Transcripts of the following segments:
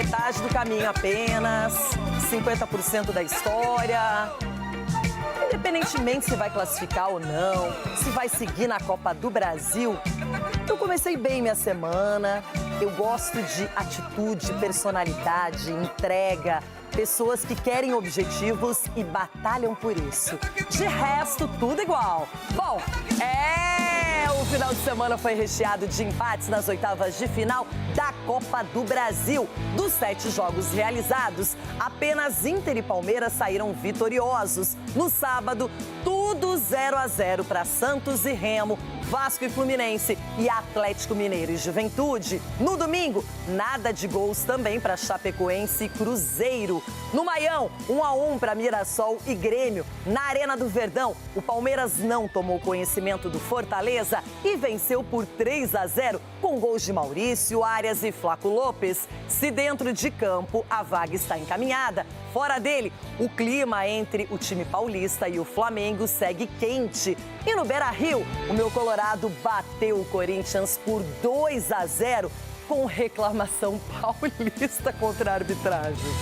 Metade do caminho apenas, 50% da história. Independentemente se vai classificar ou não, se vai seguir na Copa do Brasil, eu comecei bem minha semana. Eu gosto de atitude, personalidade, entrega, pessoas que querem objetivos e batalham por isso. De resto, tudo igual. Bom, o final de semana foi recheado de empates nas oitavas de final da Copa do Brasil. Dos 7 jogos realizados, apenas Inter e Palmeiras saíram vitoriosos. No sábado, tudo 0-0 para Santos e Remo, Vasco e Fluminense e Atlético Mineiro e Juventude. No domingo, nada de gols também para Chapecoense e Cruzeiro. No Maião, 1-1 para Mirassol e Grêmio. Na Arena do Verdão, o Palmeiras não tomou conhecimento do Fortaleza e venceu por 3-0 com gols de Maurício, Arias e Flaco Lopes. Se dentro de campo a vaga está encaminhada, fora dele, o clima entre o time paulista e o Flamengo segue quente. E no Beira-Rio, o meu Colorado bateu o Corinthians por 2-0 com reclamação paulista contra a arbitragem.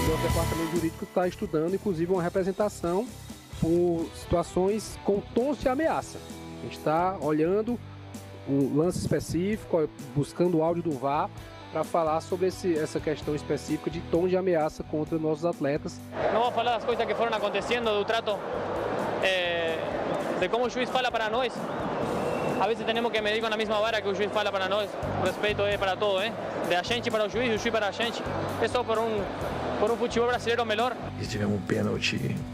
O departamento jurídico está estudando, inclusive, uma representação por situações com tons de ameaça. A gente está olhando um lance específico, buscando o áudio do VAR para falar sobre essa questão específica de tons de ameaça contra nossos atletas. Não vou falar das coisas que foram acontecendo, do trato, de como o juiz fala para nós. A vezes temos que medir com a mesma vara que o juiz fala para nós. O respeito é para todos, de a gente para o juiz para a gente. É só por um futebol brasileiro melhor. E tivemos um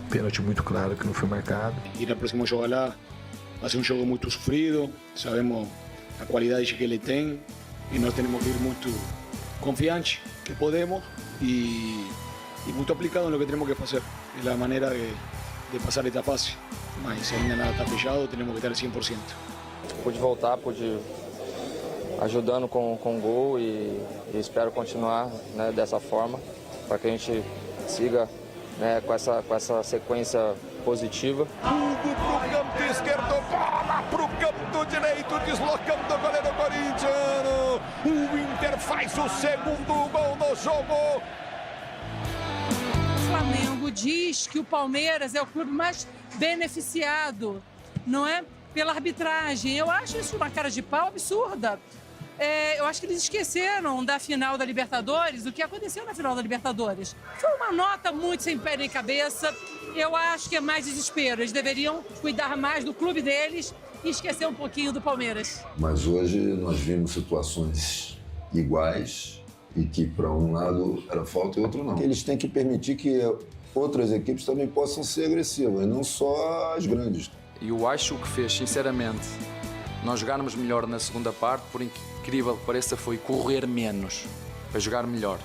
pênalti muito claro que não foi marcado. E no próximo jogo lá vai ser um jogo muito sofrido, sabemos a qualidade que ele tem e nós temos que ir muito confiantes que podemos e muito aplicado no que temos que fazer. É a maneira de passar esta fase, mas ainda nada está fechado, temos que estar 100%. Pude voltar, pude ajudando com o gol e espero continuar, né, dessa forma, para que a gente siga, né, com essa sequência positiva. Hugo pro canto esquerdo, bola pro canto direito, deslocando o goleiro corintiano. O Inter faz o segundo gol do jogo. O Flamengo diz que o Palmeiras é o clube mais beneficiado, não é? Pela arbitragem. Eu acho isso uma cara de pau absurda. Eu acho que eles esqueceram da final da Libertadores, o que aconteceu na final da Libertadores. Foi uma nota muito sem pé nem cabeça. Eu acho que é mais desespero. Eles deveriam cuidar mais do clube deles e esquecer um pouquinho do Palmeiras. Mas hoje nós vimos situações iguais e que para um lado era falta e outro não. Eles têm que permitir que outras equipes também possam ser agressivas, não só as grandes. E eu acho que fez, sinceramente, nós jogarmos melhor na segunda parte, por incrível que pareça, foi correr menos para jogar melhor.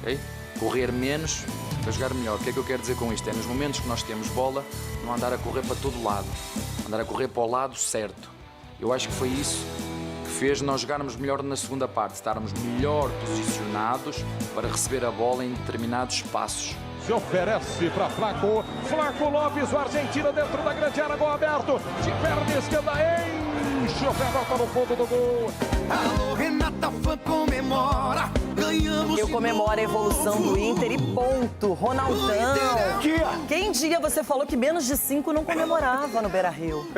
Okay? Correr menos para jogar melhor. O que é que eu quero dizer com isto? É nos momentos que nós temos bola, não andar a correr para todo lado, andar a correr para o lado certo. Eu acho que foi isso que fez nós jogarmos melhor na segunda parte, estarmos melhor posicionados para receber a bola em determinados espaços. Se oferece para Flaco Lopes, o argentino dentro da grande área, gol aberto, de perna esquerda, enche o pé, volta no fundo do gol. Alô, Renata Fã comemora, ganhamos. Eu comemoro a evolução do Inter e ponto. Ronaldão. Quem dia você falou que menos de 5 não comemorava no Beira-Rio?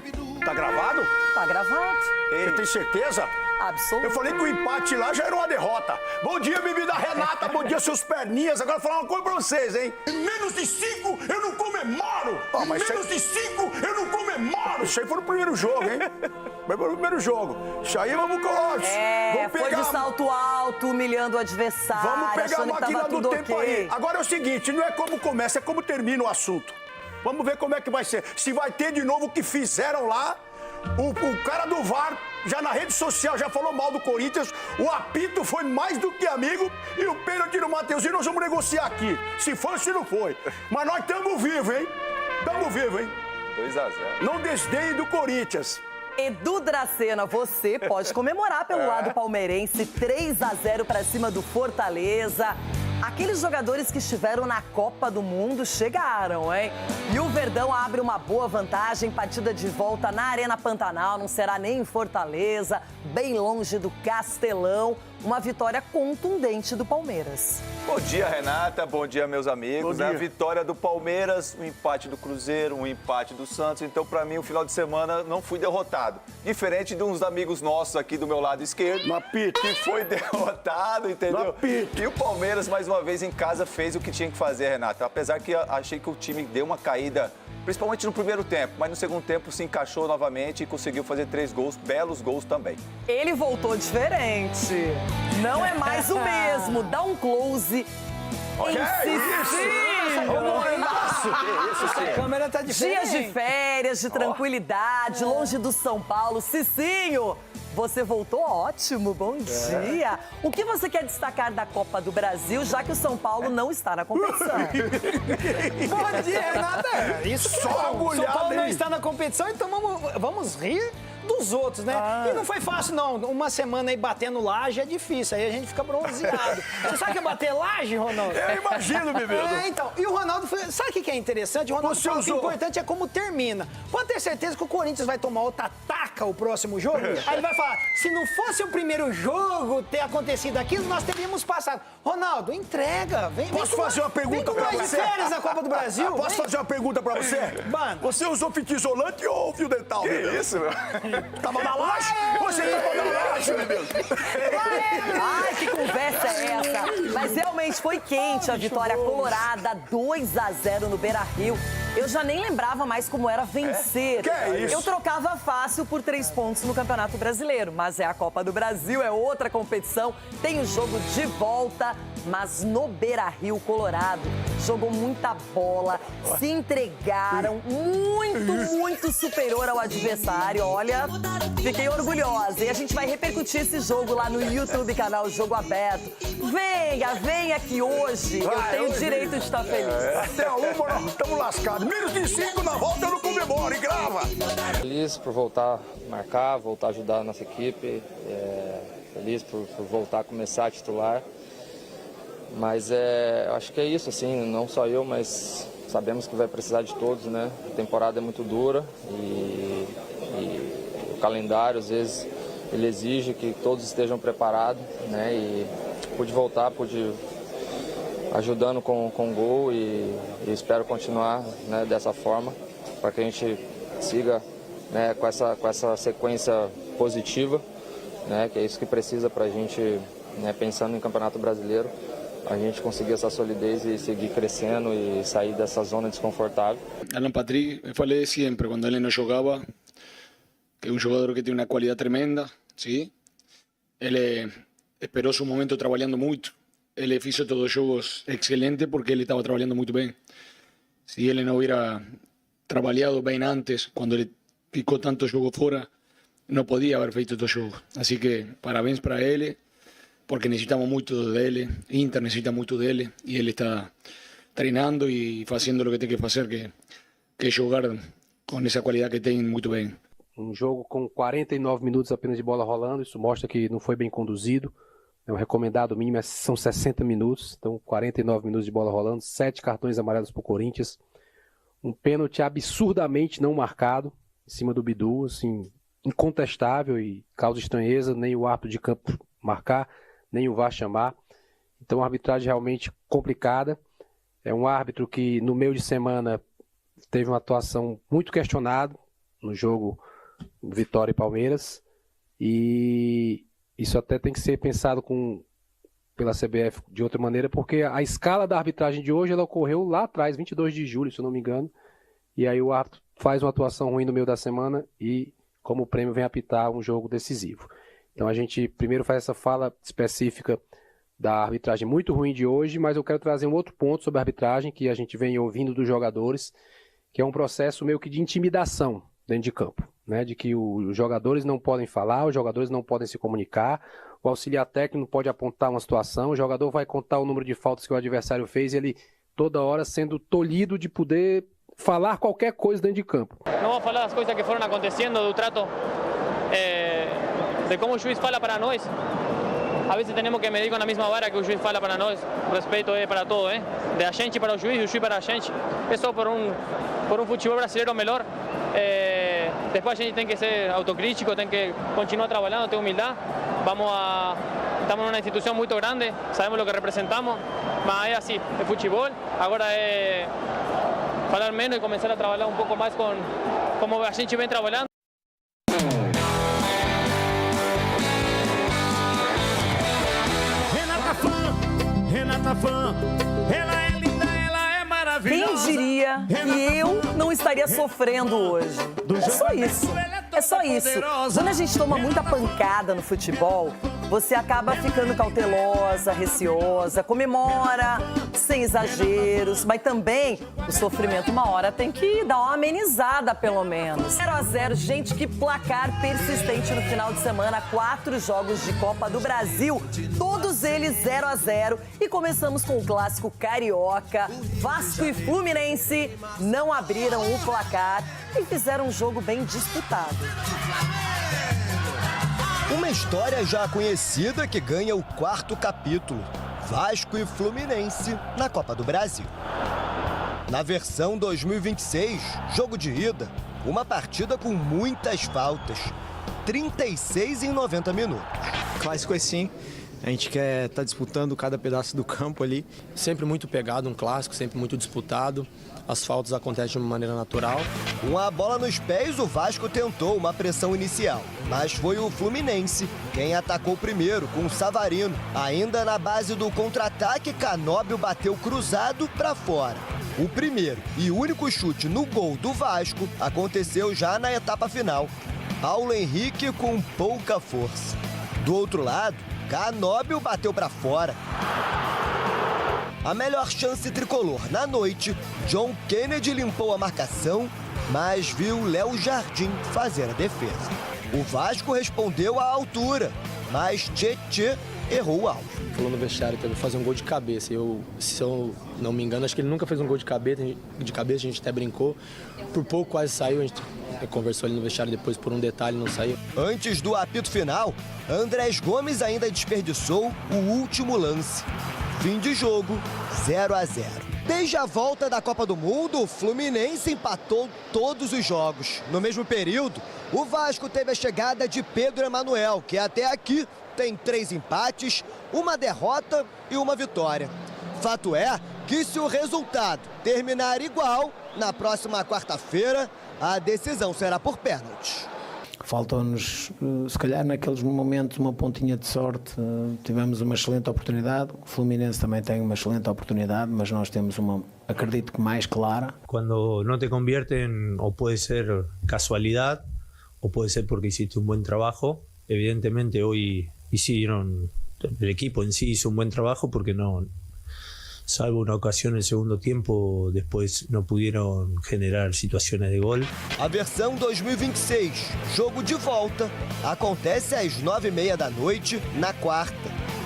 Tá gravado? Tá gravado. Você tem certeza? Absoluto. Eu falei que o empate lá já era uma derrota. Bom dia, bebida Renata. Bom dia, seus perninhas. Agora eu vou falar uma coisa pra vocês, hein? Menos de 5 eu não comemoro. Menos de 5 eu não comemoro. Isso aí foi no primeiro jogo, hein? Foi no primeiro jogo. Isso aí vamos colocar. Vamos pegar... foi de salto alto, humilhando o adversário. Vamos pegar a máquina do tempo okay. aí. Agora é o seguinte, não é como começa, é como termina o assunto. Vamos ver como é que vai ser. Se vai ter de novo o que fizeram lá. O cara do VAR, já na rede social, já falou mal do Corinthians. O apito foi mais do que amigo. E o pênalti no Mateuzinho nós vamos negociar aqui. Se foi, se não foi. Mas nós estamos vivos, hein? Estamos vivos, hein? 2-0. Não desdenhe do Corinthians. Edu Dracena, você pode comemorar pelo lado palmeirense. 3-0 para cima do Fortaleza. Aqueles jogadores que estiveram na Copa do Mundo chegaram, hein? E o Verdão abre uma boa vantagem, partida de volta na Arena Pantanal, não será nem em Fortaleza, bem longe do Castelão. uma vitória contundente do Palmeiras. Bom dia, Renata. Bom dia, meus amigos. Bom dia. A vitória do Palmeiras, um empate do Cruzeiro, um empate do Santos. Então, para mim, o final de semana não fui derrotado. Diferente de uns amigos nossos aqui do meu lado esquerdo, que foi derrotado, entendeu? E o Palmeiras, mais uma vez, em casa, fez o que tinha que fazer, Renata. Apesar que achei que o time deu uma caída, principalmente no primeiro tempo, mas no segundo tempo se encaixou novamente e conseguiu fazer 3 gols, belos gols também. Ele voltou diferente. Não é mais o mesmo. Dá um close. A câmera tá diferente. Dias de férias, de tranquilidade, longe do São Paulo. Cicinho, você voltou ótimo, bom dia. O que você quer destacar da Copa do Brasil, já que o São Paulo não está na competição? Bom dia, Renata. Isso que Só é bom. agulhada, São Paulo não hein? está na competição, então vamos rir dos outros, né? E não foi fácil, não. Uma semana aí batendo laje é difícil, aí a gente fica bronzeado. Você sabe o que é bater laje, Ronaldo? Eu imagino, Bebedo. Então, e o Ronaldo, sabe o que é interessante? O Ronaldo falou que o importante é como termina. Pode ter certeza que o Corinthians vai tomar outra taca o próximo jogo, aí ele vai falar, se não fosse o primeiro jogo ter acontecido aquilo, nós teríamos passado. Ronaldo, entrega. Posso fazer uma pergunta pra você? Vem com nós de férias na Copa do Brasil. Posso fazer uma pergunta pra você? Mano. Você usou fita isolante ou fio dental? Que isso, meu? Tava na laje? Você tava na laje, meu Deus. Ai, que conversa é essa? Mas realmente foi quente a vitória colorada, 2-0 no Beira-Rio. Eu já nem lembrava mais como era vencer. Que é isso? Eu trocava fácil por 3 pontos no Campeonato Brasileiro, mas é a Copa do Brasil, é outra competição. Tem o jogo de volta, mas no Beira-Rio, Colorado jogou muita bola, se entregaram, muito superior ao adversário. Olha, fiquei orgulhosa. E a gente vai repercutir esse jogo lá no YouTube, canal Jogo Aberto. Venha que hoje eu tenho o direito de estar feliz. Até a 1 nós estamos lascados. Menos de 5 na volta eu não comemoro e grava. Feliz por voltar a marcar, voltar a ajudar a nossa equipe. Feliz por voltar a começar a titular. Mas eu acho que é isso, assim, não só eu, mas sabemos que vai precisar de todos, né? A temporada é muito dura e o calendário, às vezes, ele exige que todos estejam preparados, né? E pude voltar, ajudando com gol e espero continuar, né, dessa forma, para que a gente siga, né, com essa sequência positiva, né, que é isso que precisa para a gente, né, pensando em Campeonato Brasileiro, a gente conseguir essa solidez e seguir crescendo e sair dessa zona desconfortável. Alan Patrick, eu falei sempre, quando ele não jogava, que é um jogador que tem uma qualidade tremenda, sim? Ele esperou seu momento trabalhando muito. Ele fez todos os jogos excelente porque ele estava trabalhando muito bem. Se ele não hubiera trabalhado bem antes, quando ele ficou tanto jogo fora, não podia haber feito estos jogos. Assim que parabéns para ele, porque necesitamos muito dele, Inter necessita muito dele, e ele está treinando e fazendo o que tem que fazer, que é jogar com essa qualidade que tem muito bem. Um jogo com 49 minutos apenas de bola rolando, isso mostra que não foi bem conduzido. O recomendado mínimo são 60 minutos, então 49 minutos de bola rolando, 7 cartões amarelos para o Corinthians, um pênalti absurdamente não marcado em cima do Bidu, assim, incontestável e causa estranheza, nem o árbitro de campo marcar, nem o VAR chamar. Então a arbitragem realmente complicada. É um árbitro que no meio de semana teve uma atuação muito questionada no jogo Vitória e Palmeiras, e isso até tem que ser pensado pela CBF de outra maneira, porque a escala da arbitragem de hoje ela ocorreu lá atrás, 22 de julho, se eu não me engano, e aí o árbitro faz uma atuação ruim no meio da semana e, como prêmio, vem apitar um jogo decisivo. Então a gente primeiro faz essa fala específica da arbitragem muito ruim de hoje, mas eu quero trazer um outro ponto sobre a arbitragem que a gente vem ouvindo dos jogadores, que é um processo meio que de intimidação dentro de campo, né? De que os jogadores não podem falar, os jogadores não podem se comunicar, o auxiliar técnico não pode apontar uma situação, o jogador vai contar o número de faltas que o adversário fez e ele toda hora sendo tolhido de poder falar qualquer coisa dentro de campo. Não vamos falar das coisas que foram acontecendo, do trato, de como o juiz fala para nós. A veces tenemos que medir con la misma vara que el juez fala para nós. O respeito é para todos, de a gente para o juiz para a gente. Isso por um futebol brasileiro melhor. Depois a gente tem que ser autocrítico, tem que continuar trabalhando, ter humildade. Vamos a estamos en una institución muy grande, sabemos lo que representamos, mas es así, es fútbol, ahora es hablar menos y comenzar a trabajar un poco más con como a gente vem trabajando. Renata Fã, ela é linda, ela é maravilhosa. Quem diria que eu não estaria sofrendo hoje? É só isso. É só isso. Quando a gente toma muita pancada no futebol, você acaba ficando cautelosa, receosa, comemora sem exageros, mas também o sofrimento uma hora tem que dar uma amenizada, pelo menos. 0-0, gente, que placar persistente no final de semana. 4 jogos de Copa do Brasil, todos eles 0-0. E começamos com o clássico carioca. Vasco e Fluminense não abriram o placar e fizeram um jogo bem disputado. Uma história já conhecida que ganha o 4º capítulo. Vasco e Fluminense na Copa do Brasil. Na versão 2026, jogo de ida, uma partida com muitas faltas. 36 em 90 minutos. Clássico é sim. A gente quer estar disputando cada pedaço do campo ali. Sempre muito pegado, um clássico, sempre muito disputado. As faltas acontecem de uma maneira natural. Com a bola nos pés, o Vasco tentou uma pressão inicial. Mas foi o Fluminense quem atacou primeiro, com o Savarino. Ainda na base do contra-ataque, Canóbio bateu cruzado para fora. O primeiro e único chute no gol do Vasco aconteceu já na etapa final. Paulo Henrique com pouca força. Do outro lado, Canóbio bateu para fora. A melhor chance tricolor na noite, John Kennedy limpou a marcação, mas viu Léo Jardim fazer a defesa. O Vasco respondeu à altura, mas Tietê errou o alvo. Falou no vestiário que ele fazer um gol de cabeça. Se eu não me engano, acho que ele nunca fez um gol de cabeça, a gente até brincou. Por pouco quase saiu, a gente conversou ali no vestiário depois por um detalhe, não saiu. Antes do apito final, Andrés Gomes ainda desperdiçou o último lance. Fim de jogo, 0-0. Desde a volta da Copa do Mundo, o Fluminense empatou todos os jogos. No mesmo período, o Vasco teve a chegada de Pedro Emanuel, que até aqui tem 3 empates, uma derrota e uma vitória. Fato é que se o resultado terminar igual, na próxima quarta-feira, a decisão será por pênalti. Faltou-nos, se calhar, naqueles momentos, uma pontinha de sorte. Tivemos uma excelente oportunidade. O Fluminense também tem uma excelente oportunidade, mas nós temos uma, acredito que mais clara. Quando não te convierten, ou pode ser casualidade, ou pode ser porque hiciste um bom trabalho. Evidentemente, hoy hicieron, el equipo en sí hizo un buen trabajo porque no, salvo una ocasión en el segundo tiempo, después no pudieron generar situaciones de gol. A versão 2026, jogo de volta, acontece às 9h30 da noite, na quarta,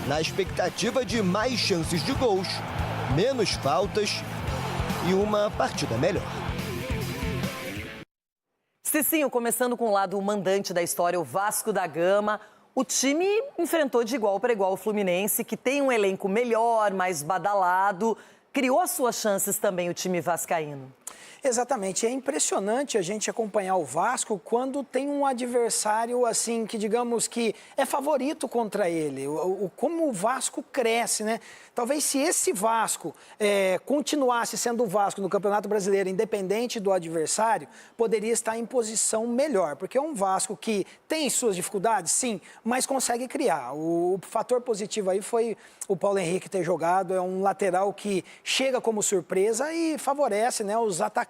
na expectativa de mais chances de gols, menos faltas e uma partida melhor. Cicinho, começando com o lado mandante da história, o Vasco da Gama. O time enfrentou de igual para igual o Fluminense, que tem um elenco melhor, mais badalado. Criou as suas chances também o time vascaíno. Exatamente. É impressionante a gente acompanhar o Vasco quando tem um adversário, assim, que digamos que é favorito contra ele. Como o Vasco cresce, né? Talvez se esse Vasco continuasse sendo o Vasco no Campeonato Brasileiro, independente do adversário, poderia estar em posição melhor. Porque é um Vasco que tem suas dificuldades, sim, mas consegue criar. O fator positivo aí foi o Paulo Henrique ter jogado. É um lateral que chega como surpresa e favorece, né, os atacantes.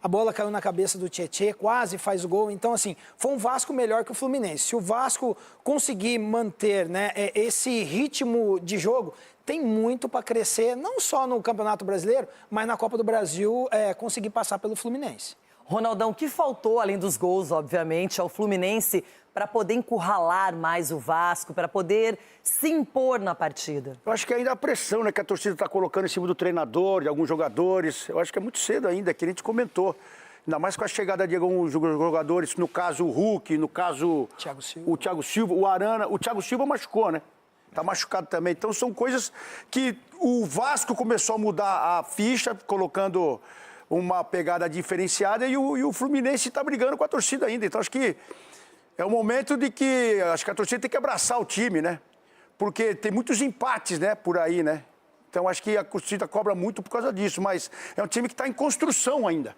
A bola caiu na cabeça do Tietê, quase faz o gol. Então, assim, foi um Vasco melhor que o Fluminense. Se o Vasco conseguir manter, né, esse ritmo de jogo, tem muito para crescer, não só no Campeonato Brasileiro, mas na Copa do Brasil, conseguir passar pelo Fluminense. Ronaldão, o que faltou, além dos gols, obviamente, ao Fluminense para poder encurralar mais o Vasco, para poder se impor na partida? Eu acho que ainda a pressão, né, que a torcida está colocando em cima do treinador, de alguns jogadores. Eu acho que é muito cedo ainda, que a gente comentou. Ainda mais com a chegada de alguns jogadores, no caso o Hulk, no caso o Thiago Silva, o Arana. O Thiago Silva machucou, né? Tá machucado também. Então são coisas que o Vasco começou a mudar a ficha, colocando uma pegada diferenciada e o Fluminense está brigando com a torcida ainda. Então acho que é o momento de que acho que a torcida tem que abraçar o time, né? porque tem muitos empates, né, por aí, né? Então acho que a torcida cobra muito por causa disso, mas é um time que está em construção ainda.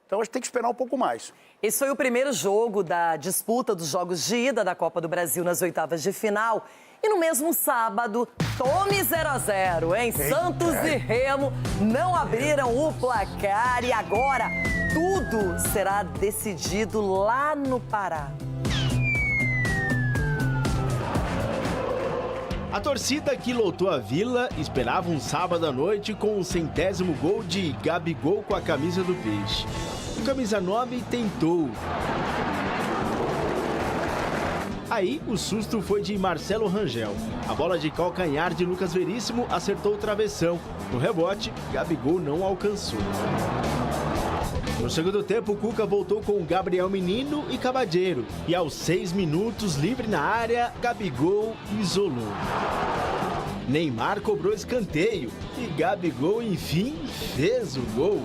Então a gente tem que esperar um pouco mais. Esse foi o primeiro jogo da disputa dos jogos de ida da Copa do Brasil nas oitavas de final. E no mesmo sábado, tome 0-0, hein? Santos e Remo não abriram o placar e agora tudo será decidido lá no Pará. A torcida que lotou a Vila esperava um sábado à noite com o 100º gol de Gabigol com a camisa do Peixe. O camisa 9 tentou. Aí o susto foi de Marcelo Rangel. A bola de calcanhar de Lucas Veríssimo acertou o travessão. No rebote, Gabigol não alcançou. No segundo tempo, o Cuca voltou com Gabriel Menino e Cabadeiro. E aos 6 minutos, livre na área, Gabigol isolou. Neymar cobrou escanteio e Gabigol, enfim, fez o gol.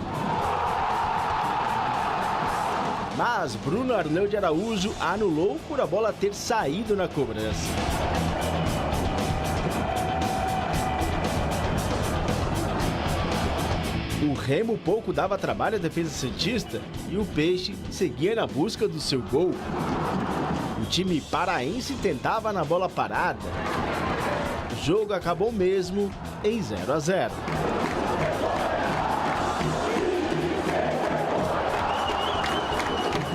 Mas Bruno Arleu de Araújo anulou por a bola ter saído na cobrança. O Remo pouco dava trabalho à defesa santista e o Peixe seguia na busca do seu gol. O time paraense tentava na bola parada. O jogo acabou mesmo em 0-0.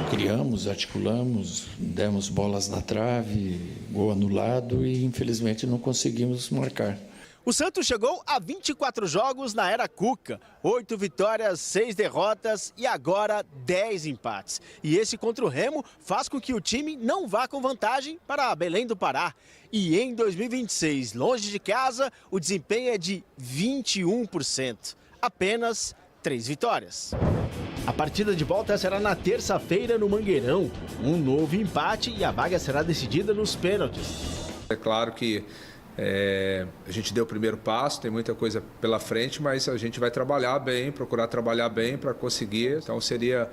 Criamos, articulamos, demos bolas na trave, gol anulado e infelizmente não conseguimos marcar. O Santos chegou a 24 jogos na era Cuca, 8 vitórias, 6 derrotas e agora 10 empates. E esse contra o Remo faz com que o time não vá com vantagem para Belém do Pará. E em 2026, longe de casa, o desempenho é de 21%. Apenas 3 vitórias. A partida de volta será na terça-feira no Mangueirão. Um novo empate e a vaga será decidida nos pênaltis. É claro que a gente deu o primeiro passo, tem muita coisa pela frente, mas a gente vai trabalhar bem, procurar trabalhar bem para conseguir. Então seria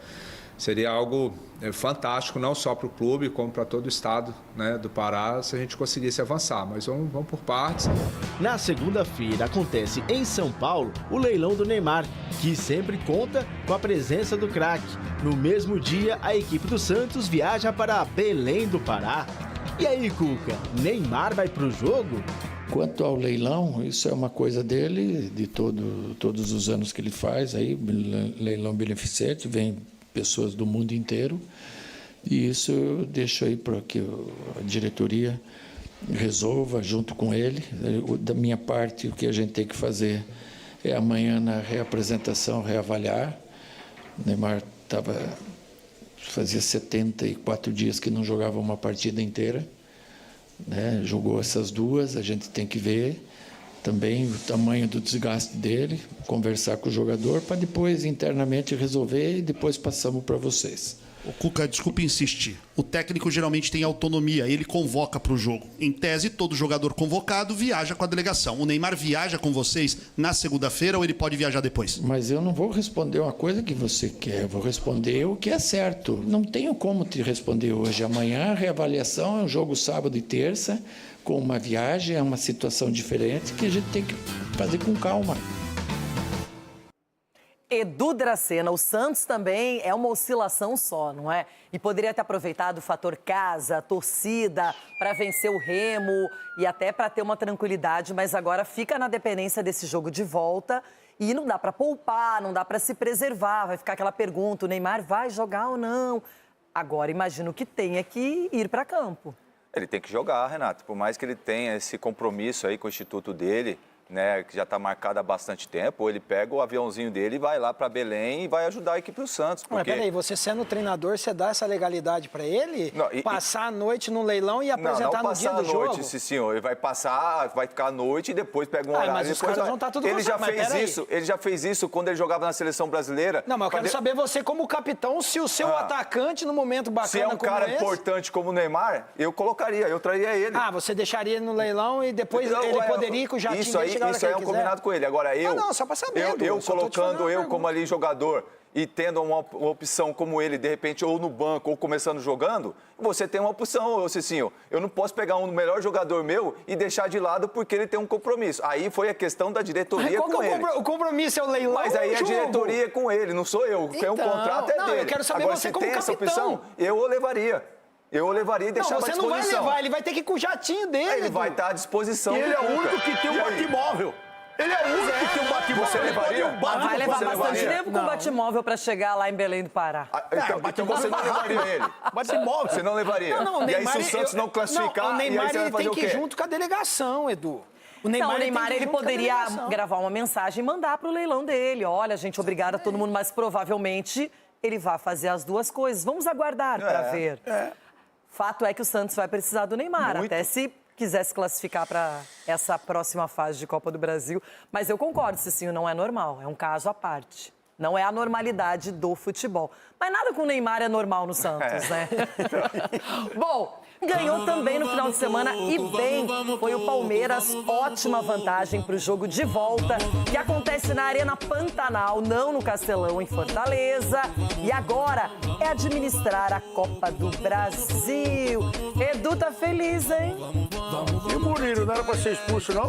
algo fantástico, não só para o clube, como para todo o estado, né, do Pará, se a gente conseguisse avançar. Mas vamos por partes. Na segunda-feira acontece em São Paulo o leilão do Neymar, que sempre conta com a presença do craque. No mesmo dia, a equipe do Santos viaja para Belém do Pará. E aí, Cuca, Neymar vai para o jogo? Quanto ao leilão, isso é uma coisa dele, de todos os anos que ele faz, aí, leilão beneficente, vem pessoas do mundo inteiro, e isso eu deixo aí para que a diretoria resolva junto com ele. Da minha parte, o que a gente tem que fazer é amanhã na reapresentação, reavaliar. O Neymar fazia 74 dias que não jogava uma partida inteira, né? Jogou essas duas, a gente tem que ver também o tamanho do desgaste dele, conversar com o jogador para depois internamente resolver e depois passamos para vocês. O Cuca, desculpe insistir, o técnico geralmente tem autonomia, ele convoca para o jogo. Em tese, todo jogador convocado viaja com a delegação. O Neymar viaja com vocês na segunda-feira ou ele pode viajar depois? Mas eu não vou responder uma coisa que você quer, eu vou responder o que é certo. Não tenho como te responder hoje. Amanhã a reavaliação é um jogo sábado e terça, com uma viagem, é uma situação diferente que a gente tem que fazer com calma. Edu Dracena, o Santos também é uma oscilação só, não é? E poderia ter aproveitado o fator casa, torcida, para vencer o Remo e até para ter uma tranquilidade, mas agora fica na dependência desse jogo de volta e não dá para poupar, não dá para se preservar. Vai ficar aquela pergunta, o Neymar vai jogar ou não? Agora imagino que tenha que ir para campo. Ele tem que jogar, Renato, por mais que ele tenha esse compromisso aí com o instituto dele, né, que já está marcado há bastante tempo, ele pega o aviãozinho dele e vai lá para Belém e vai ajudar a equipe do Santos. Porque... Mas peraí, você sendo treinador, você dá essa legalidade para ele? Não, passar a noite no leilão e apresentar no dia do jogo? Não, passar a noite, sim, senhor. Ele vai passar, vai ficar à noite e depois pega um horário. Mas os caras vão estar tudo ele já fez isso quando ele jogava na seleção brasileira. Não, mas eu quero saber você como capitão, se o seu atacante no momento bacana se é um cara importante como o Neymar, eu colocaria, eu traria ele. Ah, você deixaria ele no leilão e depois ele poderia ir com o jatinho dele chegar a hora que ele quiser? Combinado com ele. Agora eu, não, só pra saber, eu colocando eu como ali jogador e tendo uma opção como ele, de repente, ou no banco, ou começando jogando, você tem uma opção, Cicinho. Eu não posso pegar um melhor jogador meu e deixar de lado porque ele tem um compromisso. Aí foi a questão da diretoria com ele. O compromisso é o leilão. Mas aí ou o a jogo? diretoria com ele, não sou eu. Então, o contrato é dele. Eu quero saber agora, você se como tem essa capitão. opção, eu o levaria. Eu o levaria e deixava à você disposição. não vai levar, ele vai ter que ir com o jatinho dele. Ele vai estar à disposição. E ele é o do único Cuca. que tem um batimóvel. Ele é o único que tem um batimóvel. Você levaria? Vai levar bastante tempo com o Batimóvel pra chegar lá em Belém do Pará. Então você não levaria ele. Batimóvel. Você não levaria. Não, e aí se o Santos não classificar, o Neymar e aí você vai ele fazer tem o que quê? ir junto com a delegação, Edu. O Neymar tem que ir junto com a poderia delegação. gravar uma mensagem e mandar pro leilão dele. Olha, gente, obrigada a todo mundo, mas provavelmente ele vai fazer as duas coisas. Vamos aguardar para ver. Fato é que o Santos vai precisar do Neymar, até se quiser se classificar para essa próxima fase de Copa do Brasil. Mas eu concordo, Cicinho, não é normal, é um caso à parte. Não é a normalidade do futebol. Mas nada com o Neymar é normal no Santos, né? Bom, ganhou também no final de semana e bem. Foi o Palmeiras, ótima vantagem para o jogo de volta, que acontece na Arena Pantanal, não no Castelão, em Fortaleza. E agora é administrar a Copa do Brasil. Edu tá feliz, hein? E o Murilo, não era para ser expulso, não?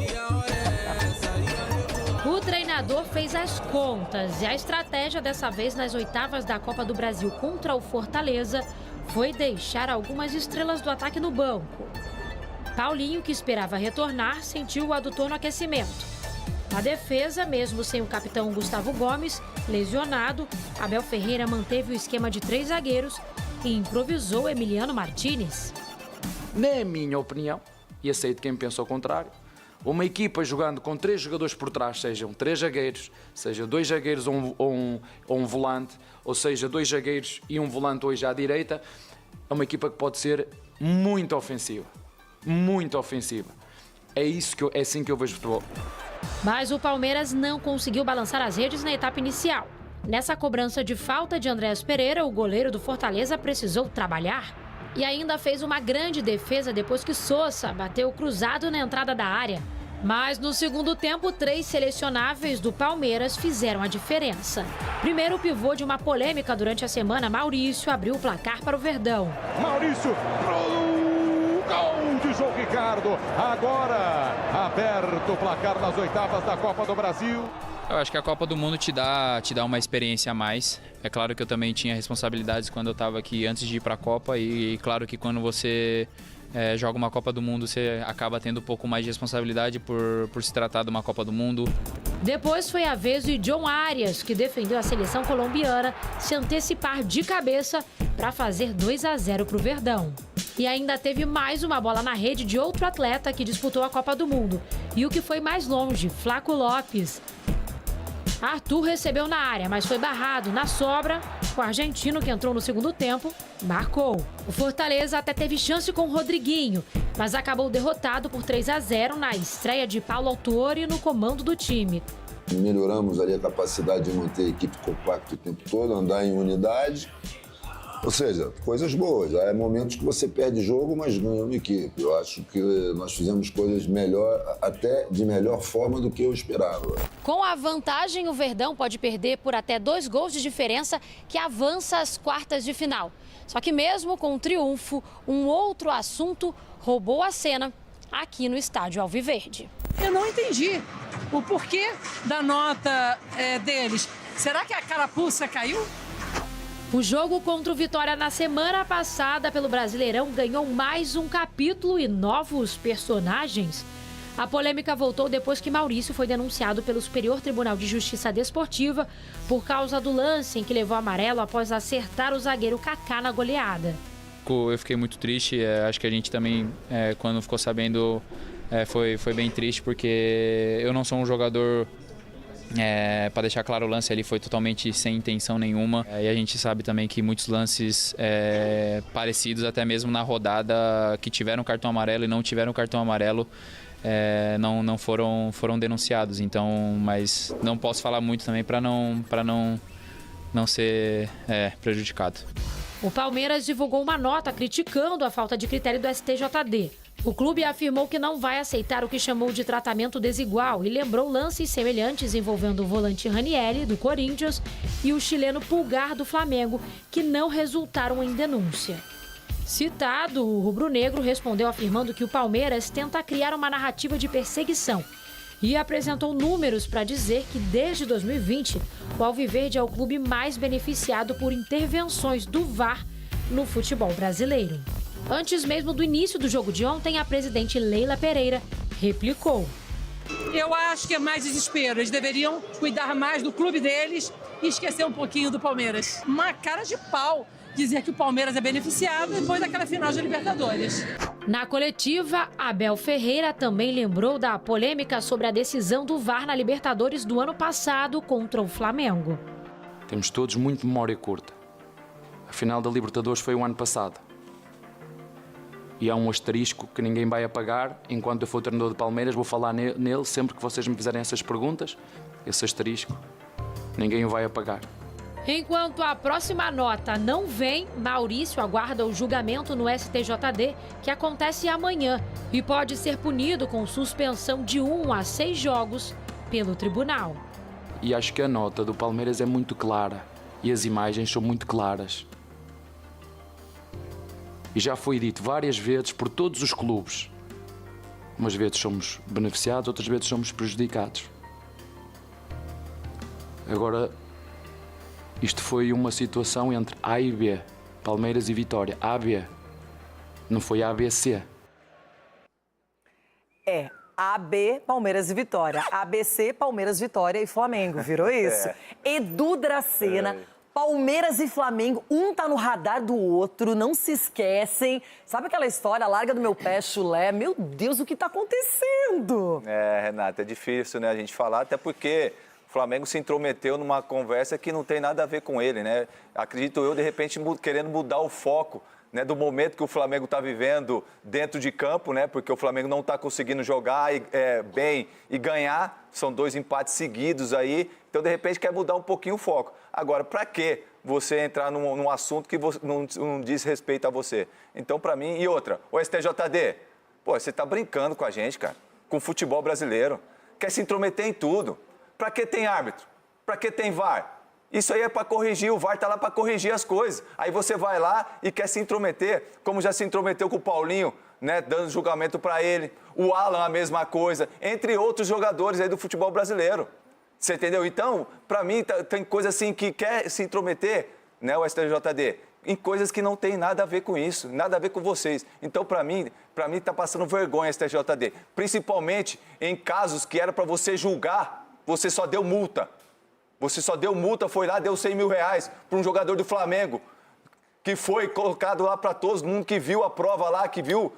O treinador fez as contas e a estratégia dessa vez nas oitavas da Copa do Brasil contra o Fortaleza foi deixar algumas estrelas do ataque no banco. Paulinho, que esperava retornar, sentiu o adutor no aquecimento. Na defesa, mesmo sem o capitão Gustavo Gomes, lesionado, Abel Ferreira manteve o esquema de 3 zagueiros e improvisou Emiliano Martínez. Na minha opinião, e aceito quem pensa ao contrário, uma equipa jogando com 3 jogadores por trás, sejam 3 zagueiros, seja 2 zagueiros ou um volante, ou seja 2 zagueiros e um volante hoje à direita, é uma equipa que pode ser muito ofensiva. Muito ofensiva. É assim que eu vejo futebol. Mas o Palmeiras não conseguiu balançar as redes na etapa inicial. Nessa cobrança de falta de Andréas Pereira, o goleiro do Fortaleza precisou trabalhar. E ainda fez uma grande defesa depois que Sousa bateu cruzado na entrada da área. Mas no segundo tempo, 3 selecionáveis do Palmeiras fizeram a diferença. Primeiro, o pivô de uma polêmica durante a semana, Maurício, abriu o placar para o Verdão. Maurício, gol de João Ricardo. Agora, aberto o placar nas oitavas da Copa do Brasil. Eu acho que a Copa do Mundo te dá uma experiência a mais. É claro que eu também tinha responsabilidades quando eu estava aqui antes de ir para a Copa e claro que quando você joga uma Copa do Mundo você acaba tendo um pouco mais de responsabilidade por se tratar de uma Copa do Mundo. Depois foi a vez de John Arias, que defendeu a seleção colombiana, se antecipar de cabeça para fazer 2-0 para o Verdão. E ainda teve mais uma bola na rede de outro atleta que disputou a Copa do Mundo. E o que foi mais longe, Flaco Lopes. Arthur recebeu na área, mas foi barrado na sobra. O argentino, que entrou no segundo tempo, marcou. O Fortaleza até teve chance com o Rodriguinho, mas acabou derrotado por 3-0 na estreia de Paulo Autuori no comando do time. Melhoramos ali a capacidade de manter a equipe compacta o tempo todo, andar em unidade. Ou seja, coisas boas. Há momentos que você perde jogo, mas ganha uma equipe. Eu acho que nós fizemos coisas melhor, até de melhor forma do que eu esperava. Com a vantagem, o Verdão pode perder por até 2 gols de diferença, que avança às quartas de final. Só que mesmo com o triunfo, um outro assunto roubou a cena aqui no estádio Alviverde. Eu não entendi o porquê da nota deles. Será que a carapuça caiu? O jogo contra o Vitória na semana passada pelo Brasileirão ganhou mais um capítulo e novos personagens. A polêmica voltou depois que Maurício foi denunciado pelo Superior Tribunal de Justiça Desportiva por causa do lance em que levou amarelo após acertar o zagueiro Kaká na goleada. Eu fiquei muito triste, acho que a gente também, quando ficou sabendo, foi bem triste, porque eu não sou um jogador... para deixar claro, o lance ali foi totalmente sem intenção nenhuma. E a gente sabe também que muitos lances parecidos, até mesmo na rodada, que tiveram cartão amarelo e não tiveram cartão amarelo, não foram denunciados. Então, mas não posso falar muito também para não ser prejudicado. O Palmeiras divulgou uma nota criticando a falta de critério do STJD. O clube afirmou que não vai aceitar o que chamou de tratamento desigual e lembrou lances semelhantes envolvendo o volante Ranieri, do Corinthians, e o chileno Pulgar, do Flamengo, que não resultaram em denúncia. Citado, o rubro-negro respondeu afirmando que o Palmeiras tenta criar uma narrativa de perseguição e apresentou números para dizer que, desde 2020, o Alviverde é o clube mais beneficiado por intervenções do VAR no futebol brasileiro. Antes mesmo do início do jogo de ontem, a presidente Leila Pereira replicou. Eu acho que é mais desespero. Eles deveriam cuidar mais do clube deles e esquecer um pouquinho do Palmeiras. Uma cara de pau dizer que o Palmeiras é beneficiado depois daquela final de Libertadores. Na coletiva, Abel Ferreira também lembrou da polêmica sobre a decisão do VAR na Libertadores do ano passado contra o Flamengo. Temos todos muito memória curta. A final da Libertadores foi o ano passado. E há um asterisco que ninguém vai apagar. Enquanto eu for treinador de Palmeiras, vou falar nele sempre que vocês me fizerem essas perguntas. Esse asterisco, ninguém o vai apagar. Enquanto a próxima nota não vem, Maurício aguarda o julgamento no STJD, que acontece amanhã e pode ser punido com suspensão de 1 a 6 jogos pelo tribunal. E acho que a nota do Palmeiras é muito clara e as imagens são muito claras. E já foi dito várias vezes por todos os clubes. Umas vezes somos beneficiados, outras vezes somos prejudicados. Agora, isto foi uma situação entre A e B, Palmeiras e Vitória. AB, não foi ABC. É, AB, Palmeiras e Vitória. ABC, Palmeiras, Vitória e Flamengo. Virou isso? Edu Dracena, Palmeiras e Flamengo, um tá no radar do outro, não se esquecem. Sabe aquela história, larga do meu pé, chulé? Meu Deus, o que tá acontecendo? Renata, é difícil, né, a gente falar, até porque o Flamengo se intrometeu numa conversa que não tem nada a ver com ele, né? Acredito eu, de repente, querendo mudar o foco, né, do momento que o Flamengo está vivendo dentro de campo, né? Porque o Flamengo não está conseguindo jogar bem e ganhar. São 2 empates seguidos aí. Então, de repente, quer mudar um pouquinho o foco. Agora, para que você entrar num assunto que não diz respeito a você? Então, para mim... E outra, o STJD, pô, você está brincando com a gente, cara, com o futebol brasileiro. Quer se intrometer em tudo. Para que tem árbitro? Para que tem VAR? Isso aí é para corrigir, o VAR está lá para corrigir as coisas. Aí você vai lá e quer se intrometer, como já se intrometeu com o Paulinho, né, dando julgamento para ele. O Alan, a mesma coisa, entre outros jogadores aí do futebol brasileiro. Você entendeu? Então, para mim, tem coisa assim que quer se intrometer, né, o STJD, em coisas que não tem nada a ver com isso, nada a ver com vocês. Então, para mim está passando vergonha o STJD. Principalmente em casos que era para você julgar, você só deu multa. Você só deu multa, foi lá, deu 100 mil reais para um jogador do Flamengo, que foi colocado lá para todo mundo que viu a prova lá, que viu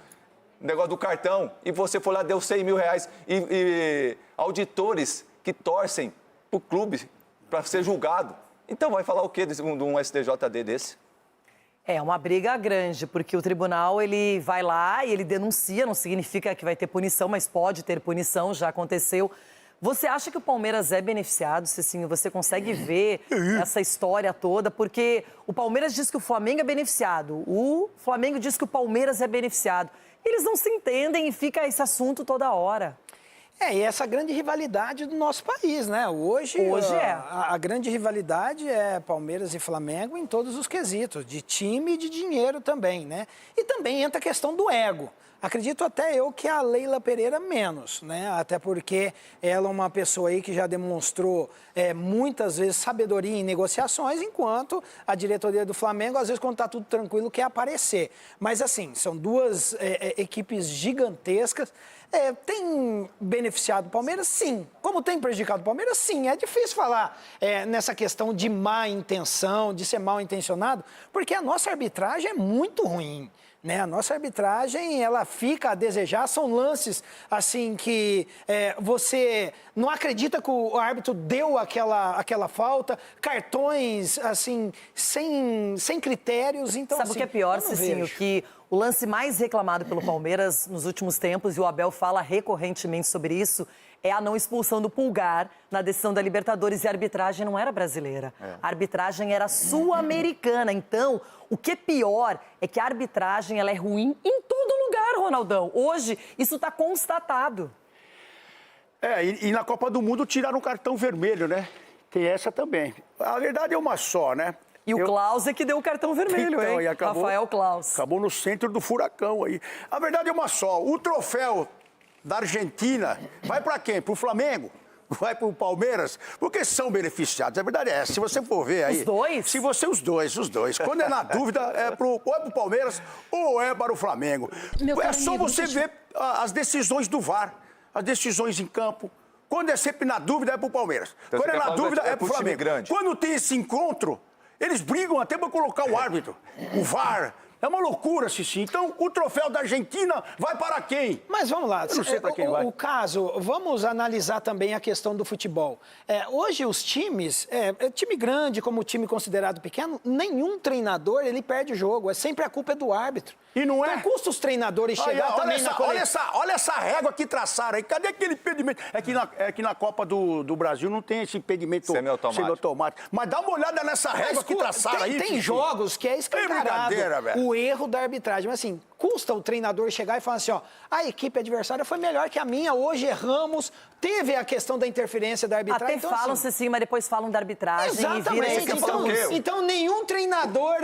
o negócio do cartão, e você foi lá, deu 100 mil reais. E auditores que torcem para o clube para ser julgado. Então vai falar o quê de um STJD desse? É uma briga grande, porque o tribunal ele vai lá e ele denuncia, não significa que vai ter punição, mas pode ter punição, já aconteceu. Você acha que o Palmeiras é beneficiado, Cicinho? Você consegue ver essa história toda? Porque o Palmeiras diz que o Flamengo é beneficiado, o Flamengo diz que o Palmeiras é beneficiado. Eles não se entendem e fica esse assunto toda hora. E essa grande rivalidade do nosso país, né? Hoje a grande rivalidade é Palmeiras e Flamengo em todos os quesitos, de time e de dinheiro também, né? E também entra a questão do ego. Acredito até eu que a Leila Pereira menos, né? Até porque ela é uma pessoa aí que já demonstrou muitas vezes sabedoria em negociações, enquanto a diretoria do Flamengo, às vezes, quando está tudo tranquilo, quer aparecer. Mas, assim, são duas equipes gigantescas. Tem beneficiado o Palmeiras? Sim. Como tem prejudicado o Palmeiras? Sim. É difícil falar nessa questão de má intenção, de ser mal intencionado, porque a nossa arbitragem é muito ruim. Né? A nossa arbitragem, ela fica a desejar, são lances assim que você não acredita que o árbitro deu aquela falta, cartões assim, sem critérios. Então, sabe o que é pior, Cicinho? Que o lance mais reclamado pelo Palmeiras nos últimos tempos, e o Abel fala recorrentemente sobre isso, é a não expulsão do Pulgar na decisão da Libertadores, e a arbitragem não era brasileira. A arbitragem era sul-americana. Então, o que é pior é que a arbitragem ela é ruim em todo lugar, Ronaldão? Hoje, isso está constatado. E na Copa do Mundo tiraram um cartão vermelho, né? Tem essa também. A verdade é uma só, né? E o Klaus é que deu o cartão vermelho, então, hein? Acabou, Rafael Klaus. Acabou no centro do furacão aí. A verdade é uma só. O troféu da Argentina vai para quem? Pro Flamengo? Vai pro Palmeiras? Porque são beneficiados. A verdade é essa. Se você for ver aí... Os dois? Se você... Os dois. Quando é na dúvida, ou é pro Palmeiras ou é para o Flamengo. É só você ver as decisões do VAR. As decisões em campo. Quando é sempre na dúvida, é pro Palmeiras. Então, quando é na dúvida, é pro Flamengo. Grande. Quando tem esse encontro, eles brigam até para colocar o árbitro, o VAR. É uma loucura, Cici. Então, o troféu da Argentina vai para quem? Mas vamos lá. Eu não sei para quem vai. O caso, vamos analisar também a questão do futebol. Hoje, os times, time grande como time considerado pequeno, nenhum treinador, ele perde o jogo. Sempre a culpa é do árbitro. E não é? Então, custa os treinadores chegar também na coletiva. Olha essa régua que traçaram aí. Cadê aquele impedimento? É que na Copa do Brasil não tem esse impedimento semiautomático. Mas dá uma olhada nessa régua que traçaram aí. Tem jogos que é escancarado velho. o erro da arbitragem. Mas assim, custa o treinador chegar e falar assim, ó, a equipe adversária foi melhor que a minha, hoje erramos, teve a questão da interferência da arbitragem. Até então, falam assim, sim, mas depois falam da arbitragem. Exatamente. Então, nenhum treinador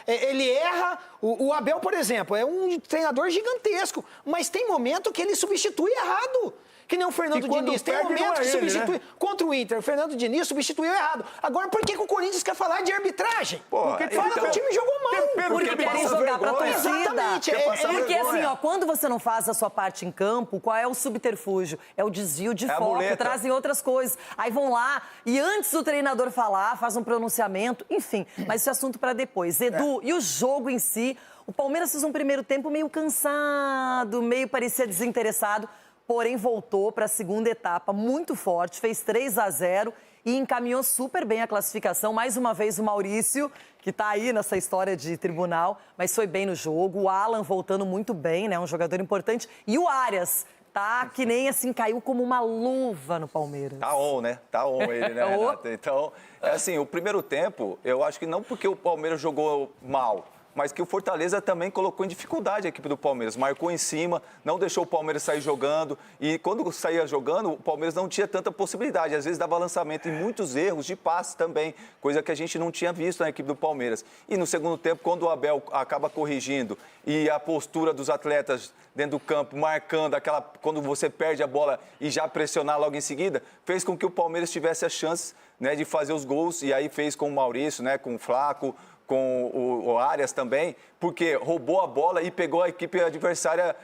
ele erra. O Abel, por exemplo, é um treinador gigantesco, mas tem momento que ele substitui errado. Que nem o Fernando Diniz. Tem momento que substitui. Contra o Inter, o Fernando Diniz substituiu errado. Agora, por que o Corinthians quer falar de arbitragem? Porque fala que o time jogou mal. Porque querem jogar pra torcida. Exatamente. Porque assim, ó, quando você não faz a sua parte em campo, qual é o subterfúgio? É o desvio de foco, trazem outras coisas. Aí vão lá e antes do treinador falar, faz um pronunciamento, enfim. Mas esse assunto pra depois. Edu, e o jogo em si? O Palmeiras fez um primeiro tempo meio cansado, meio parecia desinteressado. Porém, voltou para a segunda etapa muito forte, fez 3-0 e encaminhou super bem a classificação. Mais uma vez o Maurício, que está aí nessa história de tribunal, mas foi bem no jogo. O Alan voltando muito bem, né? Um jogador importante. E o Arias, tá que nem assim, caiu como uma luva no Palmeiras. Tá on, né? Tá on ele, né, Renata? Então, assim, o primeiro tempo, eu acho que não porque o Palmeiras jogou mal, mas que o Fortaleza também colocou em dificuldade a equipe do Palmeiras. Marcou em cima, não deixou o Palmeiras sair jogando. E quando saía jogando, o Palmeiras não tinha tanta possibilidade. Às vezes dava lançamento e muitos erros de passe também, coisa que a gente não tinha visto na equipe do Palmeiras. E no segundo tempo, quando o Abel acaba corrigindo e a postura dos atletas dentro do campo, marcando aquela... Quando você perde a bola e já pressionar logo em seguida, fez com que o Palmeiras tivesse a chance, né, de fazer os gols. E aí fez com o Maurício, né, com o Flaco, com o Arias também, porque roubou a bola e pegou a equipe adversária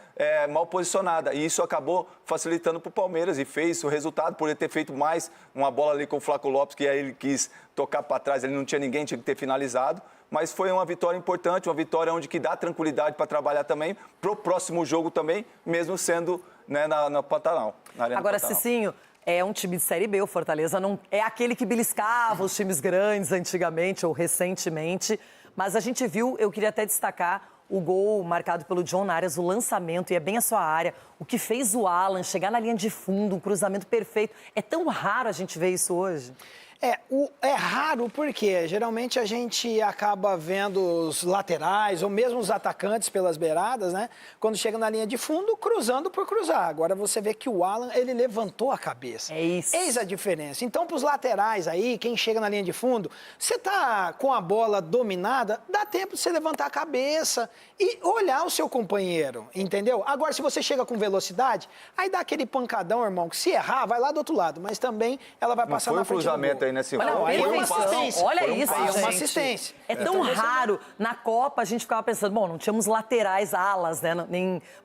mal posicionada. E isso acabou facilitando para o Palmeiras e fez o resultado por ele ter feito mais uma bola ali com o Flaco Lopes, que aí ele quis tocar para trás, ele não tinha ninguém, tinha que ter finalizado. Mas foi uma vitória importante, uma vitória onde que dá tranquilidade para trabalhar também, para o próximo jogo também, mesmo sendo, né, na Pantanal. Na Arena Agora, Pantanal. Cicinho, é um time de Série B, o Fortaleza não é aquele que beliscava os times grandes antigamente ou recentemente, mas a gente viu, eu queria até destacar o gol marcado pelo John Arias, o lançamento, e é bem a sua área, o que fez o Alan chegar na linha de fundo, um cruzamento perfeito. É tão raro a gente ver isso hoje. É raro porque geralmente a gente acaba vendo os laterais ou mesmo os atacantes pelas beiradas, né? Quando chega na linha de fundo, cruzando por cruzar. Agora você vê que o Alan, ele levantou a cabeça. É isso. Eis a diferença. Então, para os laterais aí, quem chega na linha de fundo, você tá com a bola dominada, dá tempo de você levantar a cabeça e olhar o seu companheiro, entendeu? Agora, se você chega com velocidade, aí dá aquele pancadão, irmão, que se errar, vai lá do outro lado, mas também ela vai passar na frente do gol. Aí, né, Silvio? Olha, uma assistência. Olha isso, gente. uma assistência. É tão raro. Na Copa, a gente ficava pensando, bom, não tínhamos laterais, alas, né?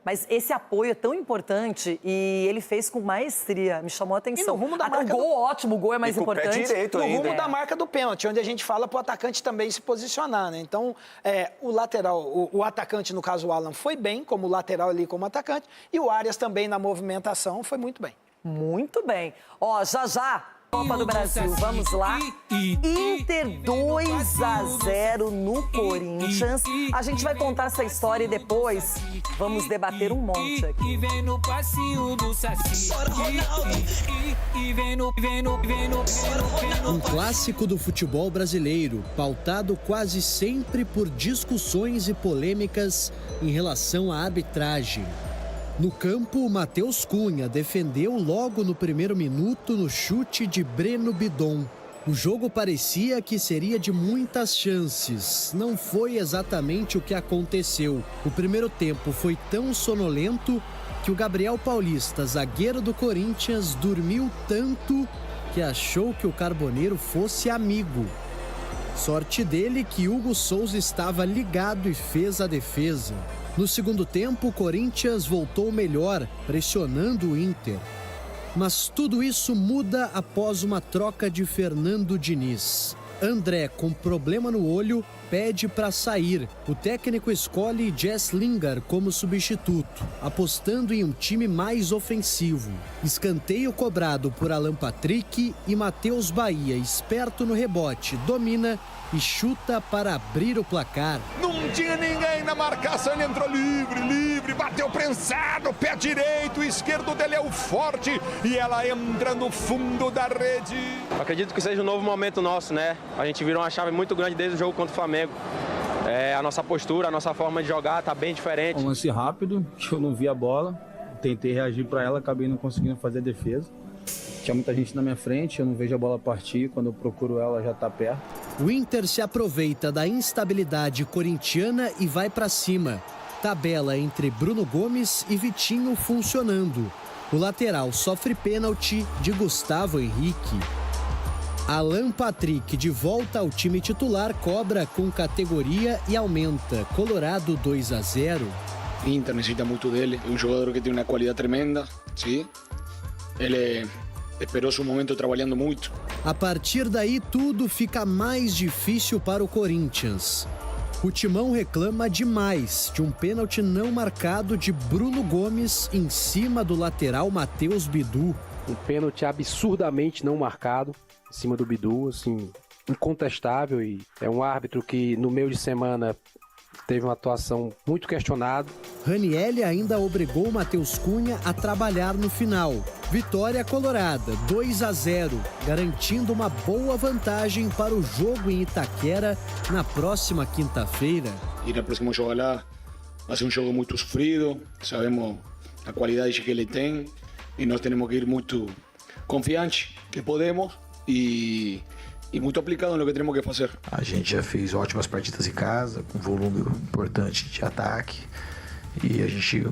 Mas esse apoio é tão importante e ele fez com maestria. Me chamou a atenção. E no rumo da marca o gol, ótimo, o gol é mais importante. Pé direito no ainda. rumo da marca do pênalti, onde a gente fala pro atacante também se posicionar, né? Então, o lateral, o atacante, no caso o Alan, foi bem, como lateral ali, como atacante, e o Arias também na movimentação foi muito bem. Muito bem. Ó, já, Copa do Brasil, vamos lá. Inter 2-0 no Corinthians. A gente vai contar essa história e depois vamos debater um monte aqui. E vem no passinho do Saci. Bora, Ronaldo. E vem no Um clássico do futebol brasileiro, pautado quase sempre por discussões e polêmicas em relação à arbitragem. No campo, Matheus Cunha defendeu logo no primeiro minuto no chute de Breno Bidon. O jogo parecia que seria de muitas chances. Não foi exatamente o que aconteceu. O primeiro tempo foi tão sonolento que o Gabriel Paulista, zagueiro do Corinthians, dormiu tanto que achou que o Carboneiro fosse amigo. Sorte dele que Hugo Souza estava ligado e fez a defesa. No segundo tempo, o Corinthians voltou melhor, pressionando o Inter. Mas tudo isso muda após uma troca de Fernando Diniz. André, com problema no olho, pede para sair. O técnico escolhe Jess Lingard como substituto, apostando em um time mais ofensivo. Escanteio cobrado por Alan Patrick e Matheus Bahia, esperto no rebote, domina e chuta para abrir o placar. Não tinha ninguém na marcação, ele entrou livre, bateu prensado, pé direito, o esquerdo dele é o forte e ela entra no fundo da rede. Acredito que seja um novo momento nosso, né? A gente virou uma chave muito grande desde o jogo contra o Flamengo. A nossa postura, a nossa forma de jogar tá bem diferente. Um lance rápido, que eu não vi a bola, tentei reagir para ela, acabei não conseguindo fazer a defesa. Tinha muita gente na minha frente, eu não vejo a bola partir, quando eu procuro ela já tá perto. O Inter se aproveita da instabilidade corintiana e vai para cima. Tabela entre Bruno Gomes e Vitinho funcionando. O lateral sofre pênalti de Gustavo Henrique. Alan Patrick, de volta ao time titular, cobra com categoria e aumenta. Colorado 2-0. O Inter necessita muito dele. É um jogador que tem uma qualidade tremenda. Sim. Ele esperou seu momento trabalhando muito. A partir daí, tudo fica mais difícil para o Corinthians. O Timão reclama demais de um pênalti não marcado de Bruno Gomes em cima do lateral Matheus Bidu. Um pênalti absurdamente não marcado em cima do Bidu, assim, incontestável, e é um árbitro que no meio de semana teve uma atuação muito questionada. Ranielli ainda obrigou Matheus Cunha a trabalhar no final. Vitória colorada, 2-0, garantindo uma boa vantagem para o jogo em Itaquera na próxima quinta-feira. E no próximo jogo lá vai ser um jogo muito sofrido, sabemos a qualidade que ele tem e nós temos que ir muito confiantes que podemos e muito aplicado no que temos que fazer. A gente já fez ótimas partidas em casa, com volume importante de ataque. E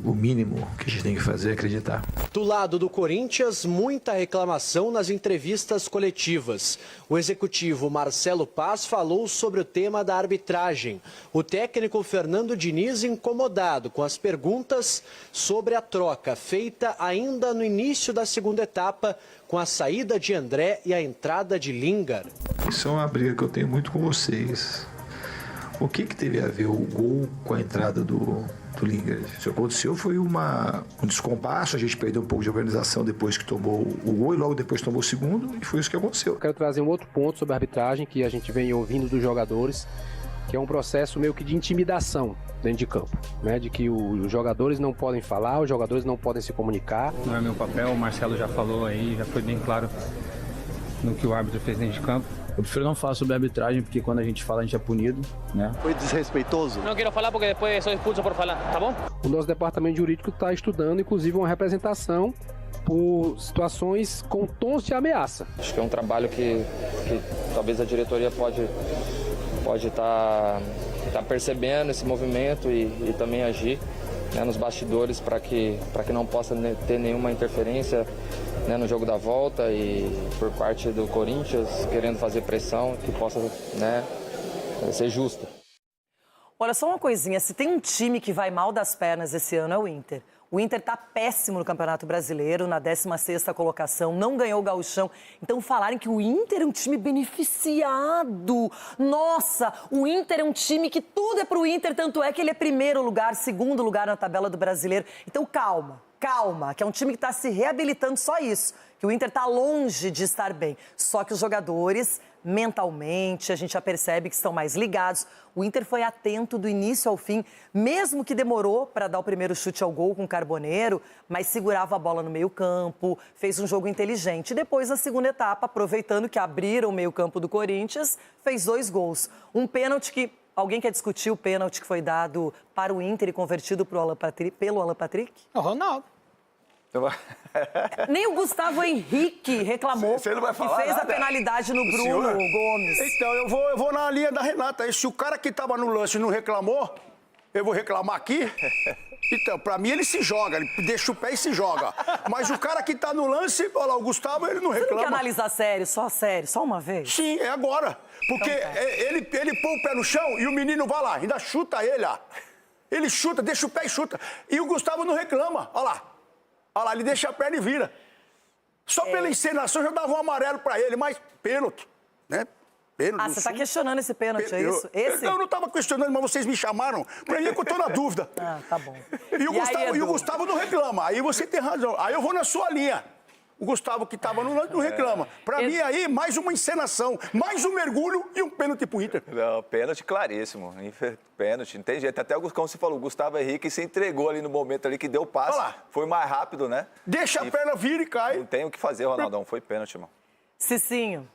o mínimo que a gente tem que fazer é acreditar. Do lado do Corinthians, muita reclamação nas entrevistas coletivas. O executivo Marcelo Paz falou sobre o tema da arbitragem. O técnico Fernando Diniz incomodado com as perguntas sobre a troca feita ainda no início da segunda etapa, com a saída de André e a entrada de Lingard. Isso é uma briga que eu tenho muito com vocês. O que teve a ver o gol com a entrada do Lingard? O que aconteceu foi um descompasso, a gente perdeu um pouco de organização depois que tomou o gol e logo depois tomou o segundo, e foi isso que aconteceu. Eu quero trazer um outro ponto sobre a arbitragem que a gente vem ouvindo dos jogadores, que é um processo meio que de intimidação dentro de campo, né? De que os jogadores não podem falar, os jogadores não podem se comunicar. Não é meu papel, o Marcelo já falou aí, já foi bem claro no que o árbitro fez dentro de campo. Eu prefiro não falar sobre a arbitragem, porque quando a gente fala, a gente é punido, né? Foi desrespeitoso? Não quero falar porque depois sou expulso por falar, tá bom? O nosso departamento jurídico está estudando, inclusive, uma representação por situações com tons de ameaça. Acho que é um trabalho que talvez a diretoria pode estar percebendo esse movimento e também agir, né, nos bastidores para que não possa ter nenhuma interferência, né, no jogo da volta e por parte do Corinthians querendo fazer pressão que possa, né, ser justa. Olha, só uma coisinha, se tem um time que vai mal das pernas esse ano é o Inter. O Inter está péssimo no Campeonato Brasileiro, na 16ª colocação, não ganhou o Gauchão. Então falarem que o Inter é um time beneficiado. Nossa, o Inter é um time que tudo é pro Inter, tanto é que ele é primeiro lugar, segundo lugar na tabela do Brasileiro. Então calma. calma, que é um time que está se reabilitando, só isso. Que o Inter está longe de estar bem. Só que os jogadores, mentalmente, a gente já percebe que estão mais ligados. O Inter foi atento do início ao fim, mesmo que demorou para dar o primeiro chute ao gol com o Carboneiro, mas segurava a bola no meio-campo, fez um jogo inteligente. Depois, na segunda etapa, aproveitando que abriram o meio-campo do Corinthians, fez 2 gols. Um pênalti que... Alguém quer discutir o pênalti que foi dado para o Inter e convertido pelo Alan Patrick? O Ronaldo. Nem o Gustavo Henrique reclamou Você não vai falar e fez nada? a penalidade no Bruno Gomes. Então, eu vou na linha da Renata. E se o cara que estava no lance não reclamou, eu vou reclamar aqui? Então, pra mim ele se joga, ele deixa o pé e se joga. Mas o cara que tá no lance, olha lá, o Gustavo, ele não reclama. Você não quer analisar sério, só uma vez? Sim, é agora. Porque ele põe o pé no chão e o menino vai lá, ainda chuta ele, ó. Ele chuta, deixa o pé e chuta. E o Gustavo não reclama, olha lá. Olha lá, ele deixa a perna e vira. Só pela encenação já dava um amarelo pra ele, mas pênalti, né? Você está questionando esse pênalti, é isso? Esse? Eu não estava questionando, mas vocês me chamaram. Pra mim é que eu tô na dúvida. Ah, tá bom. E o Gustavo não reclama. Aí você tem razão. Aí eu vou na sua linha. O Gustavo que estava no lance não reclama. Pra mim aí, mais uma encenação, mais um mergulho e um pênalti pro Inter. Não, pênalti claríssimo. Pênalti, não tem jeito. Até como você falou, o Gustavo Henrique se entregou ali no momento ali que deu o passe. Foi mais rápido, né? Deixa a perna vir e cai. Não tem o que fazer, Ronaldão. Foi pênalti, irmão. Cicinho.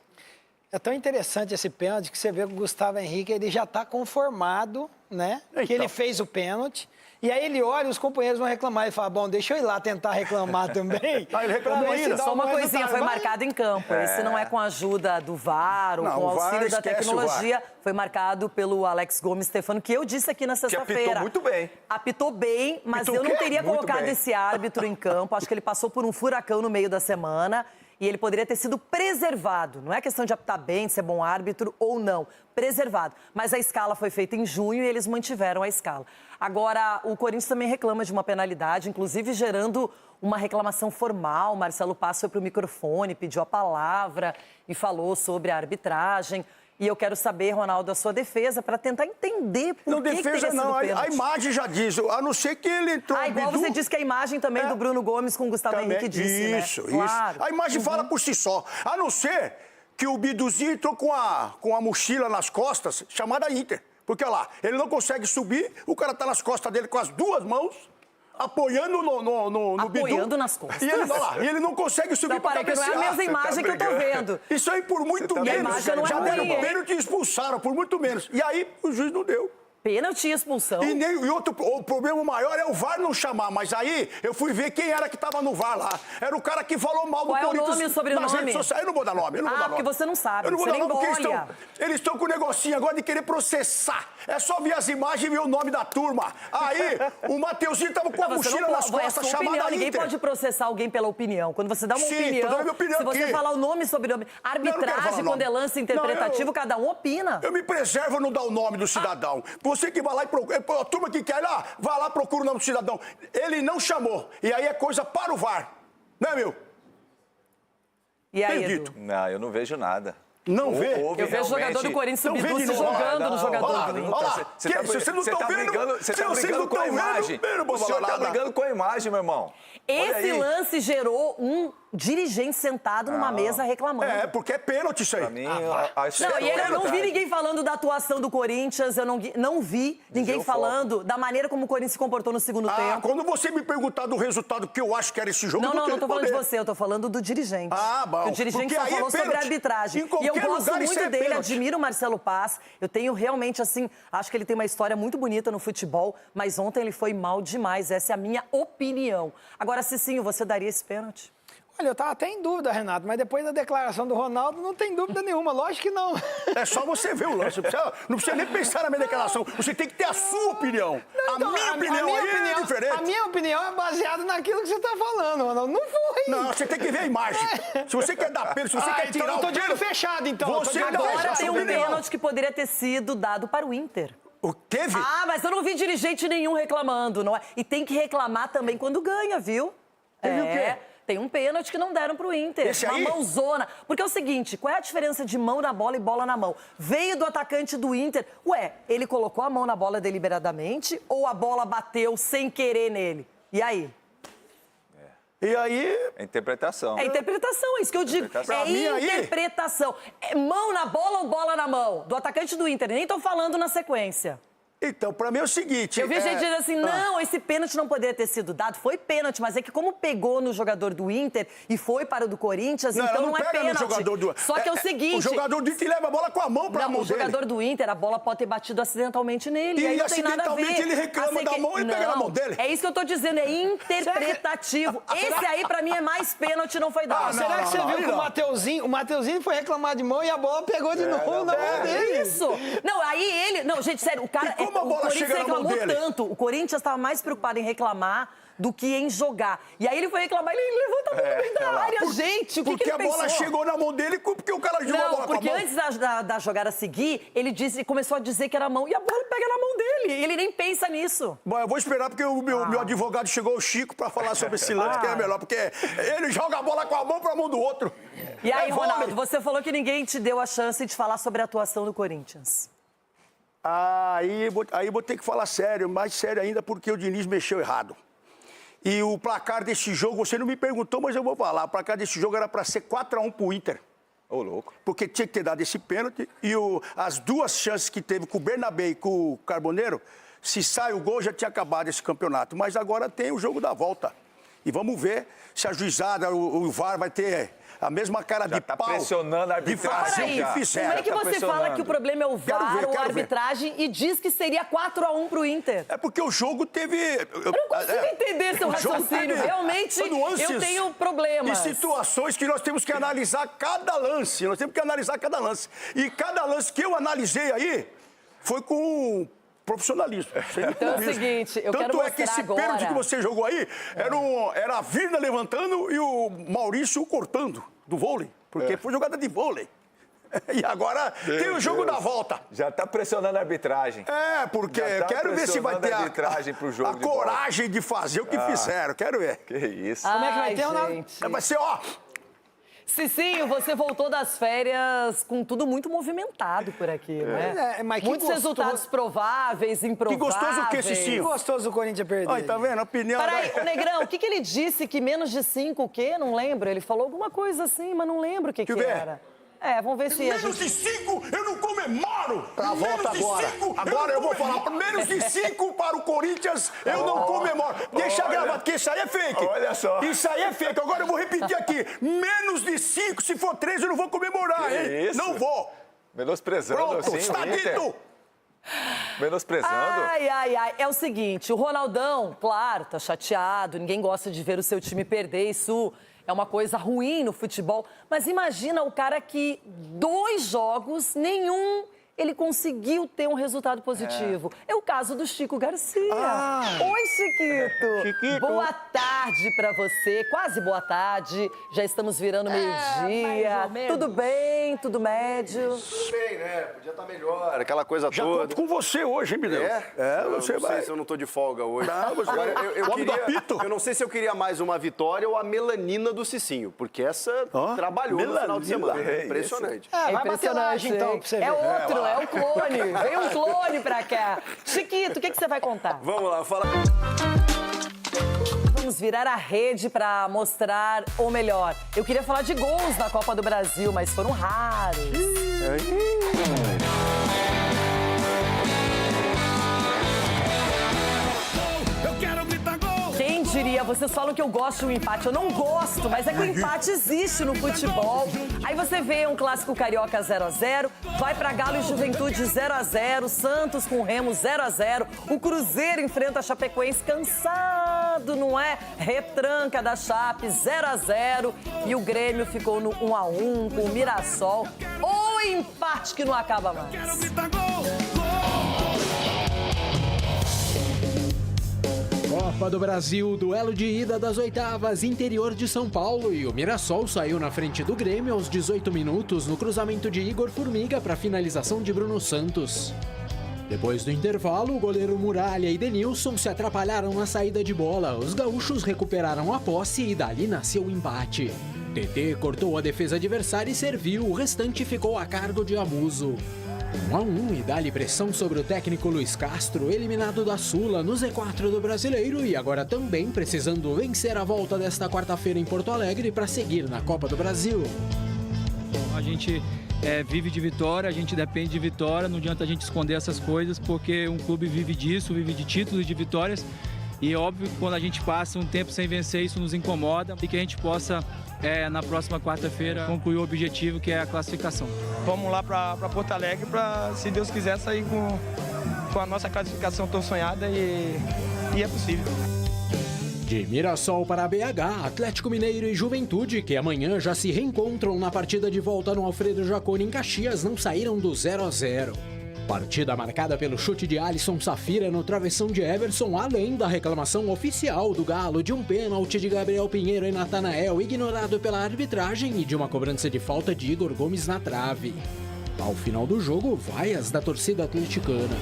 É tão interessante esse pênalti que você vê que o Gustavo Henrique ele já está conformado, né? Então. Que ele fez o pênalti. E aí ele olha e os companheiros vão reclamar. Ele fala, bom, deixa eu ir lá tentar reclamar também. Ele reclamou ainda. Só uma coisinha, foi marcado em campo. Esse não é com a ajuda do VAR ou Não, com o o VAR, auxílio da esquece tecnologia. Foi marcado pelo Alex Gomes Stefano, que eu disse aqui na sexta-feira. Que apitou muito bem. Apitou bem, mas Apitou eu o não quê? teria Muito colocado bem. esse árbitro em campo. Acho que ele passou por um furacão no meio da semana. E ele poderia ter sido preservado. Não é questão de apitar bem, de ser bom árbitro ou não. Preservado. Mas a escala foi feita em junho e eles mantiveram a escala. Agora, o Corinthians também reclama de uma penalidade, inclusive gerando uma reclamação formal. Marcelo Passo foi para o microfone, pediu a palavra e falou sobre a arbitragem. E eu quero saber, Ronaldo, a sua defesa para tentar entender por Não, que defesa teria não. sido pênalti. A imagem já diz. A não ser que ele entrou. Igual você disse que a imagem também do Bruno Gomes com o Gustavo Henrique disse, Isso, né? isso. Claro. A imagem fala por si só. A não ser que o Biduzinho entrou com a mochila nas costas, chamada Inter. Porque, olha lá, ele não consegue subir, o cara tá nas costas dele com as 2 mãos, apoiando no Bidu. Apoiando nas costas. E ele, olha lá, e ele não consegue subir Não, pra peraí, que não é a cabecear. mesma imagem que eu tô vendo. Isso aí por muito tá menos. vendo? A imagem não é Já ruim, deram hein? pênalti e expulsaram, por muito menos. E aí o juiz não deu. Pênalti e expulsão. O problema maior é o VAR não chamar, mas aí eu fui ver quem era que estava no VAR lá. Era o cara que falou mal do Qual é o Corinthians. nome e o sobrenome? nas redes sociais. Eu não vou dar nome, porque você não sabe, Eu não vou você dar nem nome porque olha. eles estão com o negocinho agora de querer processar. É só ver as imagens e ver o nome da turma. Aí o Mateuzinho estava com a Não, você mochila não nas pode- costas, é sua opinião, chamada ninguém Inter. pode processar alguém pela opinião. Quando você dá uma Sim, tô opinião, dando minha opinião se você aqui. falar o nome e sobrenome, Não, eu não quero arbitragem, falar quando é nome. lance interpretativo, Não, cada um opina. Eu me preservo não dar o nome do cidadão. Você que vai lá e procura. A turma que quer lá, vai lá, procura o nome do cidadão. Ele não chamou. E aí é coisa para o VAR. Né, meu? E aí, Bendito. Edu? Não, eu não vejo nada. Não vê? Eu vejo o jogador do Corinthians, o Não vê Bidu, de se novo. jogando no jogador do Corinthians. Olha lá. Vocês não estão vendo? Você tá Vocês brigando não com a tão vendo? imagem. Não O senhor tá nada. brigando com a imagem, meu irmão. Olha Esse aí. lance gerou um dirigente sentado numa mesa reclamando. É, porque é pênalti isso aí. Pra mim, Não, e eu não vi ninguém falando da atuação do Corinthians, eu não vi ninguém falando da maneira como o Corinthians se comportou no segundo tempo. Quando você me perguntar do resultado que eu acho que era esse jogo, Não, eu não, não tô falando de responder. você, eu tô falando do dirigente. Bom. Que o dirigente Porque só aí é falou sobre a pênalti. arbitragem. Em E eu qualquer gosto lugar isso muito é dele, pênalti. admiro o Marcelo Paz. Eu tenho realmente, assim, acho que ele tem uma história muito bonita no futebol, mas ontem ele foi mal demais. Essa é a minha opinião. Agora, Cicinho, você daria esse pênalti? Olha, eu tava até em dúvida, Renato, mas depois da declaração do Ronaldo, não tem dúvida nenhuma, lógico que não. É só você ver o lance. Não precisa nem pensar na minha declaração. Você tem que ter a sua opinião. Então, a minha opinião aí é diferente. A minha opinião é baseada naquilo que você tá falando, Ronaldo. Não foi. Não, você tem que ver a imagem. Se você quer dar pênalti, se você quer tirar então eu tô o de olho pênalti, fechado, então. Você Eu tô de olho não Agora fechado. tem um opinião. pênalti que poderia ter sido dado para o Inter. Teve? Mas eu não vi dirigente nenhum reclamando, não é? E tem que reclamar também quando ganha, viu? Teve o quê? Tem um pênalti que não deram pro Inter. Esse uma aí? mãozona. Porque é o seguinte, qual é a diferença de mão na bola e bola na mão? Veio do atacante do Inter. Ué, ele colocou a mão na bola deliberadamente ou a bola bateu sem querer nele? E aí? E aí... É interpretação. É interpretação, é isso que eu digo. Pra É mim, aí- interpretação. É mão na bola ou bola na mão? Do atacante do Inter. Nem tô falando na sequência. Então, pra mim é o seguinte... Eu vi gente dizendo assim, não, esse pênalti não poderia ter sido dado. Foi pênalti, mas é que como pegou no jogador do Inter e foi para o do Corinthians, Não, então ela não é pega no pênalti. jogador do... Só que é o seguinte... O jogador do Inter leva a bola com a mão pra Não, mão o dele. jogador do Inter, a bola pode ter batido acidentalmente nele. E aí não tem nada a ver. acidentalmente ele reclama da mão e pega na mão dele. É isso que eu tô dizendo, é interpretativo. Esse aí, pra mim, é mais pênalti, não foi dado. Será que você viu que o Mateuzinho... O Mateuzinho foi reclamar de mão e a bola pegou de novo na mão dele. É isso. Não, aí ele... Não, gente, sério, o cara... E como a bola o Corinthians chega na mão reclamou dele? tanto. O Corinthians estava mais preocupado em reclamar do que em jogar. E aí ele foi reclamar e ele levanta a bola no meio da área. Gente, o que Porque ele a bola pensou? chegou na mão dele porque o cara jogou a bola com a porque mão. antes da jogada seguir, ele começou a dizer que era mão e a bola pega na mão dele. Ele nem pensa nisso. Bom, eu vou esperar porque o meu advogado chegou, o Chico, pra falar sobre esse lance, que é melhor. Porque ele joga a bola com a mão pra mão do outro. E aí, É vôlei. Ronaldo, você falou que ninguém te deu a chance de falar sobre a atuação do Corinthians. Aí vou ter que falar sério, mais sério ainda, porque o Diniz mexeu errado. E o placar desse jogo, você não me perguntou, mas eu vou falar. O placar desse jogo era para ser 4-1 pro Inter. Ô, louco. Porque tinha que ter dado esse pênalti. E as duas chances que teve com o Bernabé e com o Carboneiro, se sai o gol, já tinha acabado esse campeonato. Mas agora tem o jogo da volta. E vamos ver se a juizada, o VAR vai ter a mesma cara de tá pau. pressionando a de arbitragem fazer o já. que fizeram. Como é que você fala que o problema é o VAR ou a arbitragem e diz que seria 4-1 pro Inter? É porque o jogo teve... Eu não consigo entender seu raciocínio. Realmente, eu tenho problemas. E situações que nós temos que analisar cada lance. Nós temos que analisar cada lance. E cada lance que eu analisei aí foi com profissionalismo. Então é o seguinte, eu quero Tanto mostrar é que esse agora... pênalti que você jogou aí era a Virna levantando e o Maurício cortando do vôlei. Porque foi jogada de vôlei. E agora tem o jogo da volta. Já tá pressionando a arbitragem. É, porque quero ver se vai ter arbitragem pro jogo a coragem de fazer o que fizeram. Quero ver. Que isso. Como é que vai ter, gente. Vai ser, ó... Cicinho, você voltou das férias com tudo muito movimentado por aqui, né? Mas que muitos gostoso. resultados prováveis, improváveis. Que gostoso o quê, Cicinho? Que gostoso o Corinthians perder. Olha, tá vendo? A opinião... Peraí, o Negrão, o que ele disse? Que menos de 5 o quê? Não lembro. Ele falou alguma coisa assim, mas não lembro o que era. É, vamos ver se Menos de 5 eu não comemoro! Pra volta agora. Agora eu vou falar. Menos de 5 para o Corinthians eu não comemoro. Deixa gravado, porque isso aí é fake. Olha só. Isso aí é fake. Agora eu vou repetir aqui. Menos de 5, se for 3 eu não vou comemorar, hein? Isso? Não vou. Menosprezando Pronto, assim está o Inter. dito. Menosprezando. Ai. É o seguinte, o Ronaldão, claro, tá chateado, ninguém gosta de ver o seu time perder, isso é uma coisa ruim no futebol. Mas imagina o cara que 2 jogos, nenhum ele conseguiu ter um resultado positivo. É o caso do Chico Garcia. Oi, Chiquito. Chiquito. Boa tarde pra você. Quase boa tarde. Já estamos virando meio-dia. Tudo bem? Tudo médio? Tudo bem, né? Podia estar melhor, aquela coisa Já toda. conto com você hoje, hein, Mileu? Você não vai. sei se eu não tô de folga hoje. Não, você Agora, vai. eu Homem do apito. eu não sei se eu queria mais uma vitória ou a melanina do Cicinho, porque essa trabalhou no final de semana. É impressionante. Vai bater laje, então, pra você ver. É outro, é o clone. Vem um clone pra cá. Chiquito, o que você vai contar? Vamos lá, fala. Vamos virar a rede pra mostrar, ou melhor, eu queria falar de gols na Copa do Brasil, mas foram raros. Quem diria? Vocês falam que eu gosto de um empate. Eu não gosto, mas é que o empate existe no futebol. Aí você vê um clássico carioca 0x0, vai pra Galo e Juventude 0x0, Santos com Remo 0x0, o Cruzeiro enfrenta a Chapecoense cansado, não é? Retranca da Chape 0x0 e o Grêmio ficou no 1x1 com o Mirassol. Ou empate que não acaba mais. Copa do Brasil, duelo de ida das oitavas, interior de São Paulo, e o Mirassol saiu na frente do Grêmio aos 18 minutos no cruzamento de Igor Formiga para finalização de Bruno Santos. Depois do intervalo, o goleiro Muralha e Denilson se atrapalharam na saída de bola. Os gaúchos recuperaram a posse e dali nasceu o empate. TT cortou a defesa adversária e serviu, o restante ficou a cargo de Amuso. 1-1 e dá-lhe pressão sobre o técnico Luiz Castro, eliminado da Sula no Z4 do Brasileiro e agora também precisando vencer a volta desta quarta-feira em Porto Alegre para seguir na Copa do Brasil. A gente vive de vitória, a gente depende de vitória, não adianta a gente esconder essas coisas, porque um clube vive disso, vive de títulos e de vitórias. E é óbvio que quando a gente passa um tempo sem vencer, isso nos incomoda e que a gente possa, na próxima quarta-feira, concluir o objetivo, que é a classificação. Vamos lá para Porto Alegre para, se Deus quiser, sair com a nossa classificação tão sonhada e é possível. De Mirassol para BH, Atlético Mineiro e Juventude, que amanhã já se reencontram na partida de volta no Alfredo Jaconi em Caxias, não saíram do 0-0. Partida marcada pelo chute de Alisson Safira no travessão de Everson, além da reclamação oficial do Galo de um pênalti de Gabriel Pinheiro e Natanael ignorado pela arbitragem e de uma cobrança de falta de Igor Gomes na trave. Ao final do jogo, vaias da torcida atleticana.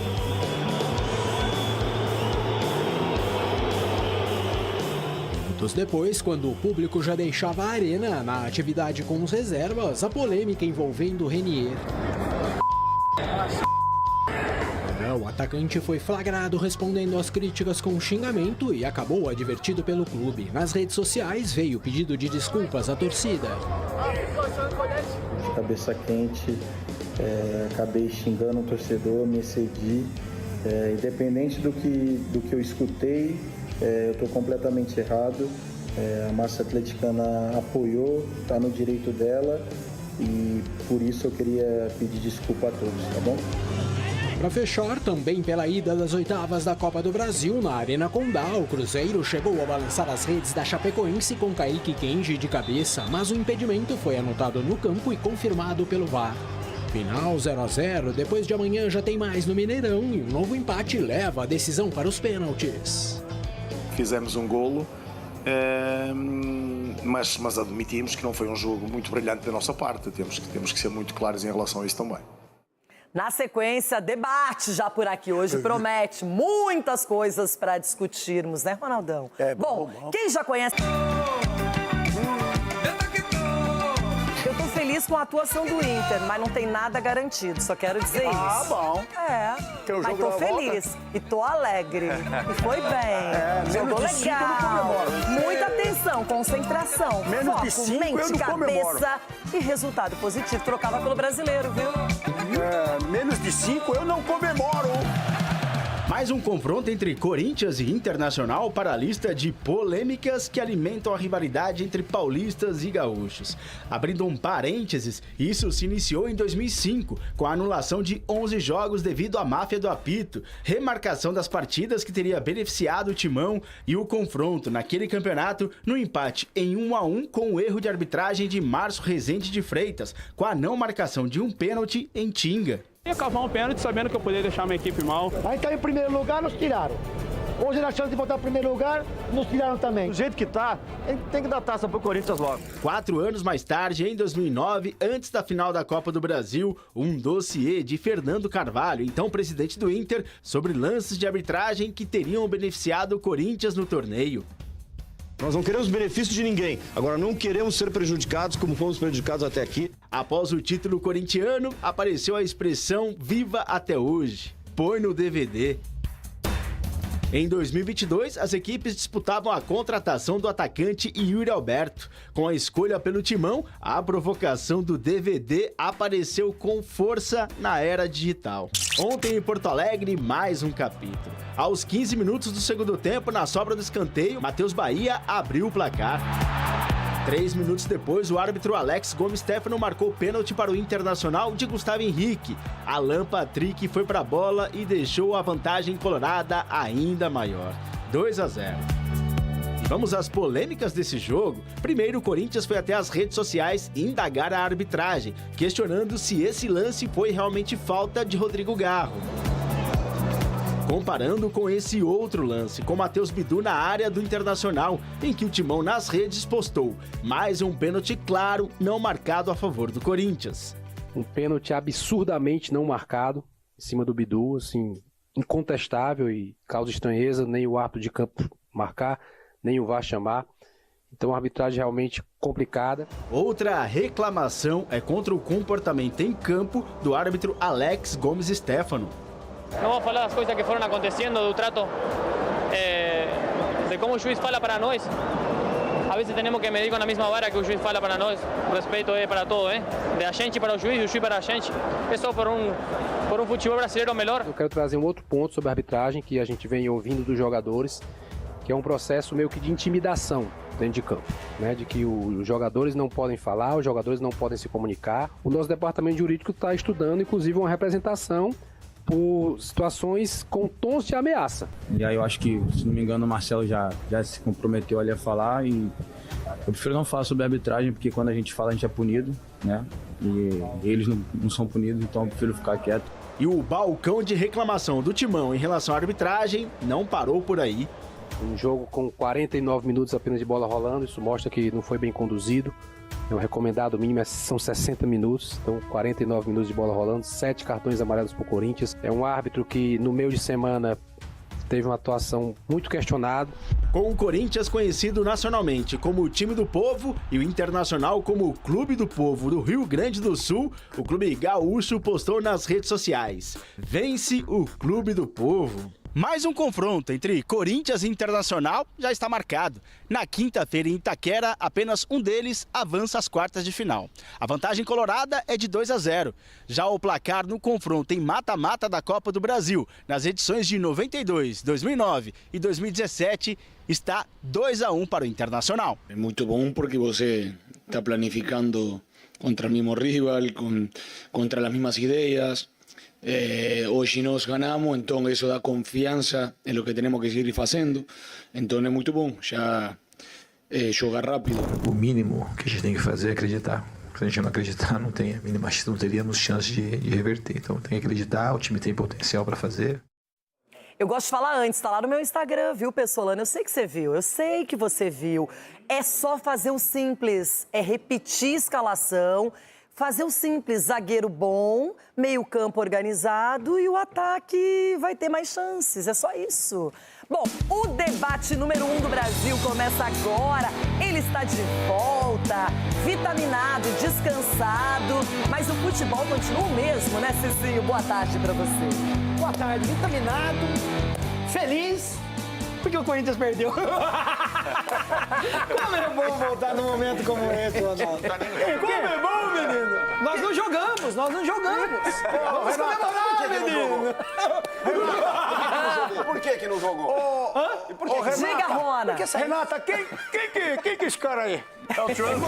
Minutos depois, quando o público já deixava a arena na atividade com os reservas, a polêmica envolvendo Renier. O atacante foi flagrado respondendo às críticas com xingamento e acabou advertido pelo clube. Nas redes sociais veio pedido de desculpas à torcida. De cabeça quente, acabei xingando o torcedor, me excedi. Independente do que eu escutei, eu estou completamente errado. A massa atleticana apoiou, está no direito dela e por isso eu queria pedir desculpa a todos, tá bom? Para fechar, também pela ida das oitavas da Copa do Brasil, na Arena Condá, o Cruzeiro chegou a balançar as redes da Chapecoense com Kaique Kenji de cabeça, mas o impedimento foi anotado no campo e confirmado pelo VAR. Final 0-0, depois de amanhã já tem mais no Mineirão e um novo empate leva a decisão para os pênaltis. Fizemos um golo, mas admitimos que não foi um jogo muito brilhante da nossa parte. Temos que ser muito claros em relação a isso também. Na sequência, debate já por aqui hoje, promete muitas coisas para discutirmos, né, Ronaldão? Bom, quem já conhece... Eu tô feliz com a atuação do Inter, mas não tem nada garantido, só quero dizer isso. Ah, bom. Mas tô feliz e tô alegre. E foi bem. Jogou legal. Muita atenção, concentração, menos foco, de 5 mente, eu não comemoro. cabeça e resultado positivo. Trocava pelo brasileiro, viu? Menos de 5 eu não comemoro. Mais um confronto entre Corinthians e Internacional para a lista de polêmicas que alimentam a rivalidade entre paulistas e gaúchos. Abrindo um parênteses, isso se iniciou em 2005, com a anulação de 11 jogos devido à máfia do apito, remarcação das partidas que teria beneficiado o Timão e o confronto naquele campeonato no empate em 1-1 com o erro de arbitragem de Márcio Rezende de Freitas, com a não marcação de um pênalti em Tinga. Ia cavar um pênalti sabendo que eu poderia deixar minha equipe mal. Aí tá em primeiro lugar, nos tiraram. Hoje na chance de voltar em primeiro lugar, nos tiraram também. Do jeito que tá, tem que dar taça pro Corinthians logo. 4 anos mais tarde, em 2009, antes da final da Copa do Brasil, um dossiê de Fernando Carvalho, então presidente do Inter, sobre lances de arbitragem que teriam beneficiado o Corinthians no torneio. Nós não queremos benefício de ninguém, agora não queremos ser prejudicados como fomos prejudicados até aqui. Após o título corintiano, apareceu a expressão "viva até hoje". Põe no DVD. Em 2022, as equipes disputavam a contratação do atacante Yuri Alberto. Com a escolha pelo Timão, a provocação do DVD apareceu com força na era digital. Ontem em Porto Alegre, mais um capítulo. Aos 15 minutos do segundo tempo, na sobra do escanteio, Matheus Bahia abriu o placar. 3 minutos depois, o árbitro Alex Gomes Stefano marcou pênalti para o Internacional de Gustavo Henrique. Alan Patrick foi para a bola e deixou a vantagem colorada ainda maior. 2-0. E vamos às polêmicas desse jogo. Primeiro, o Corinthians foi até as redes sociais indagar a arbitragem, questionando se esse lance foi realmente falta de Rodrigo Garro. Comparando com esse outro lance, com Matheus Bidu na área do Internacional, em que o Timão nas redes postou mais um pênalti claro não marcado a favor do Corinthians. Um pênalti absurdamente não marcado em cima do Bidu, assim, incontestável e causa estranheza nem o árbitro de campo marcar, nem o VAR chamar. Então, a arbitragem realmente complicada. Outra reclamação é contra o comportamento em campo do árbitro Alex Gomes Stefano. Não vamos falar das coisas que foram acontecendo, do trato, de como o juiz fala para nós. A vezes temos que medir com a mesma vara que o juiz fala para nós. O respeito é para todos, de a gente para o juiz para a gente. É só por um futebol brasileiro melhor. Eu quero trazer um outro ponto sobre a arbitragem que a gente vem ouvindo dos jogadores, que é um processo meio que de intimidação dentro de campo, né? De que os jogadores não podem falar, os jogadores não podem se comunicar. O nosso departamento jurídico está estudando, inclusive, uma representação por situações com tons de ameaça. E aí eu acho que, se não me engano, o Marcelo já se comprometeu ali a falar e eu prefiro não falar sobre a arbitragem, porque quando a gente fala a gente é punido, né? E eles não são punidos, então eu prefiro ficar quieto. E o balcão de reclamação do Timão em relação à arbitragem não parou por aí. Um jogo com 49 minutos apenas de bola rolando, isso mostra que não foi bem conduzido. O recomendado mínimo são 60 minutos, então 49 minutos de bola rolando, 7 cartões amarelos para o Corinthians. É um árbitro que no meio de semana teve uma atuação muito questionada. Com o Corinthians conhecido nacionalmente como o time do povo e o Internacional como o Clube do Povo do Rio Grande do Sul, o Clube Gaúcho postou nas redes sociais: vence o Clube do Povo. Mais um confronto entre Corinthians e Internacional já está marcado. Na quinta-feira em Itaquera, apenas um deles avança às quartas de final. A vantagem colorada é de 2-0. Já o placar no confronto em mata-mata da Copa do Brasil, nas edições de 92, 2009 e 2017, está 2-1 para o Internacional. É muito bom porque você está planificando contra o mesmo rival, contra as mesmas ideias. Hoje nós ganhamos, então isso dá confiança em lo que temos que seguir fazendo. Então é muito bom já jogar rápido. O mínimo que a gente tem que fazer é acreditar. Se a gente não acreditar, não teríamos chance de reverter. Então tem que acreditar, o time tem potencial para fazer. Eu gosto de falar antes, tá lá no meu Instagram, viu, Pessolano? Eu sei que você viu, eu sei que você viu. É só fazer o simples, é repetir a escalação, fazer o simples, zagueiro bom, meio-campo organizado e o ataque vai ter mais chances, é só isso. Bom, o debate número 1 do Brasil começa agora. Ele está de volta, vitaminado, descansado, mas o futebol continua o mesmo, né, Cicinho? Boa tarde pra você. Boa tarde, vitaminado, feliz, porque o Corinthians perdeu. Como é bom voltar num momento como esse, Ronaldo. Como é bom, menino. Nós não jogamos. Vamos comemorar, menino. Por que não jogou? Diga, Rona. Renata, quem que é esse cara aí? É o Trump?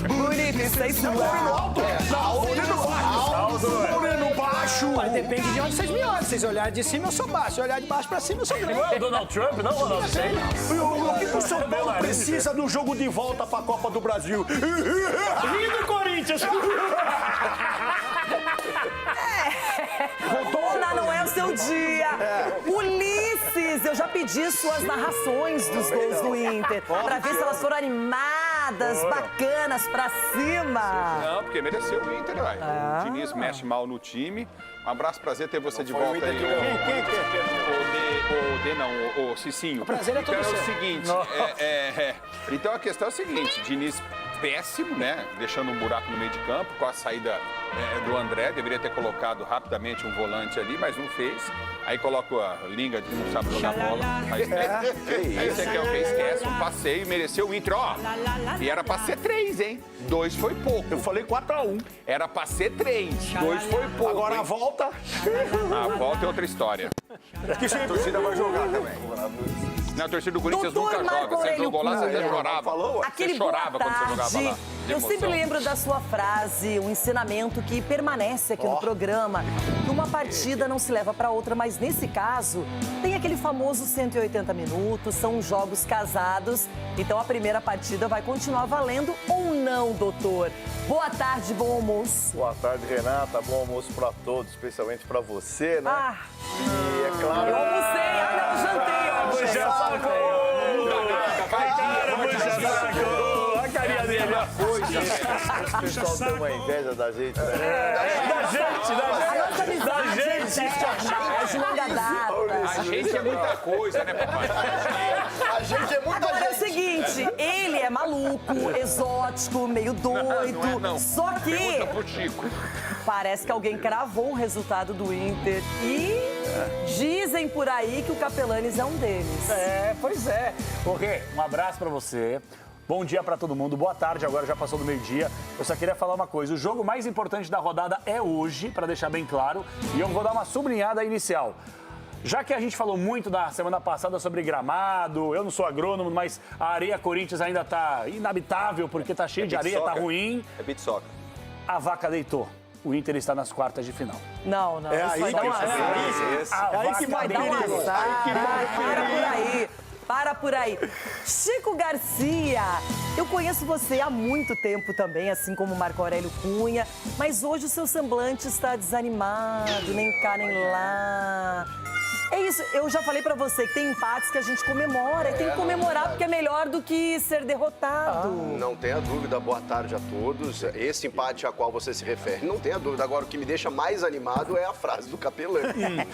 Bonito, isso aí não é no alto? Não, no baixo. Mas depende de onde vocês me olham. Se vocês olharem de cima, eu sou baixo. Se olharem de baixo pra cima, eu sou grande. Não é o Donald Trump, não, Ronaldo? O que o São Paulo precisa do jogo de volta pra Copa do Brasil? Lindo Corinthians! Rona, não é o seu dia. Ulisses, eu já pedi suas narrações dos gols do Inter, pra ver se elas foram animadas, bacanas, pra cima. Não, porque mereceu o Inter, vai. O Diniz mexe mal no time. Um abraço, prazer ter você de volta aí. O Cicinho. O prazer é todo então seu. É o seguinte, então a questão é o seguinte, Diniz péssimo, né? Deixando um buraco no meio de campo, com a saída do André, deveria ter colocado rapidamente um volante ali, mas não fez. Aí coloca a Linga, que não sabe jogar bola. Aí você quer o que? Esquece, um passeio, mereceu o Inter, ó. E era pra ser 3, hein? 2 foi pouco. Eu falei 4-1. Era pra ser 3, 2 foi pouco. Agora hein? a volta. A volta é outra história. Que a torcida vai jogar também. Na torcida do Corinthians Doutor nunca Marco joga. Você Aurélio jogou lá, você até Cunha. chorava. Aquele Você chorava boa quando você tarde. jogava lá. de Eu emoção. sempre lembro da sua frase, um ensinamento que permanece aqui no programa, que uma partida não se leva para outra, mas nesse caso tem aquele famoso 180 minutos, são jogos casados, então a primeira partida vai continuar valendo ou não, doutor? Boa tarde, bom almoço. Boa tarde, Renata, bom almoço para todos, especialmente para você, né? Ah, e é claro... eu almocei, não, jantei, ó. A carinha dele, ó. O pessoal tem uma inveja da gente, né? Da gente. de longa data. A gente é muita coisa, né, papai? A gente é muita Agora gente. é o seguinte, ele é maluco, exótico, meio doido. Não é não. Só que Pergunta pro Chico. parece que alguém cravou o resultado do Inter e dizem por aí que o Capelanes é um deles. Pois é. Ô, Rê, um abraço pra você. Bom dia pra todo mundo. Boa tarde, agora já passou do meio-dia. Eu só queria falar uma coisa. O jogo mais importante da rodada é hoje, pra deixar bem claro. E eu vou dar uma sublinhada inicial. Já que a gente falou muito da semana passada sobre gramado, eu não sou agrônomo, mas a Areia Corinthians ainda tá inabitável porque tá cheio de areia, tá ruim. É beat soccer. A vaca deitou. O Inter está nas quartas de final. Não. É isso aí vai que dar uma... aí que vai dar uma... Para por aí. Para por aí. Chico Garcia, eu conheço você há muito tempo também, assim como Marco Aurélio Cunha, mas hoje o seu semblante está desanimado, nem cá nem lá. É isso, eu já falei pra você que tem empates que a gente comemora, e tem que comemorar porque é melhor do que ser derrotado. Não tenha dúvida, boa tarde a todos. Esse empate a qual você se refere, não tenha dúvida. Agora, o que me deixa mais animado é a frase do Capelani.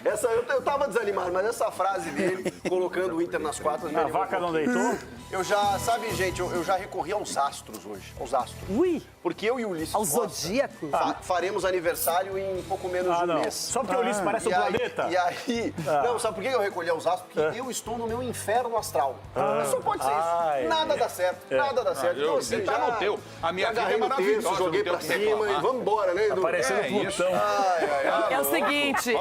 Essa eu tava desanimado, mas essa frase dele, colocando o Inter nas quartas... A vaca não deitou? Eu já, sabe, gente, eu já recorri aos astros hoje, aos astros. Ui! Porque eu e o Ulisses Ao Costa zodíaco? faremos aniversário em pouco menos de um mês. Só porque o Ulisses parece um planeta? E aí... Não, sabe por que eu recolhi aos astros? Porque eu estou no meu inferno astral. Só pode ser isso. Nada dá certo, nada dá certo. Então, assim, tá no teu. A minha vida é maravilhosa. Joguei pra cima e vamos embora, né, Edu? Parecendo Plutão. É o seguinte,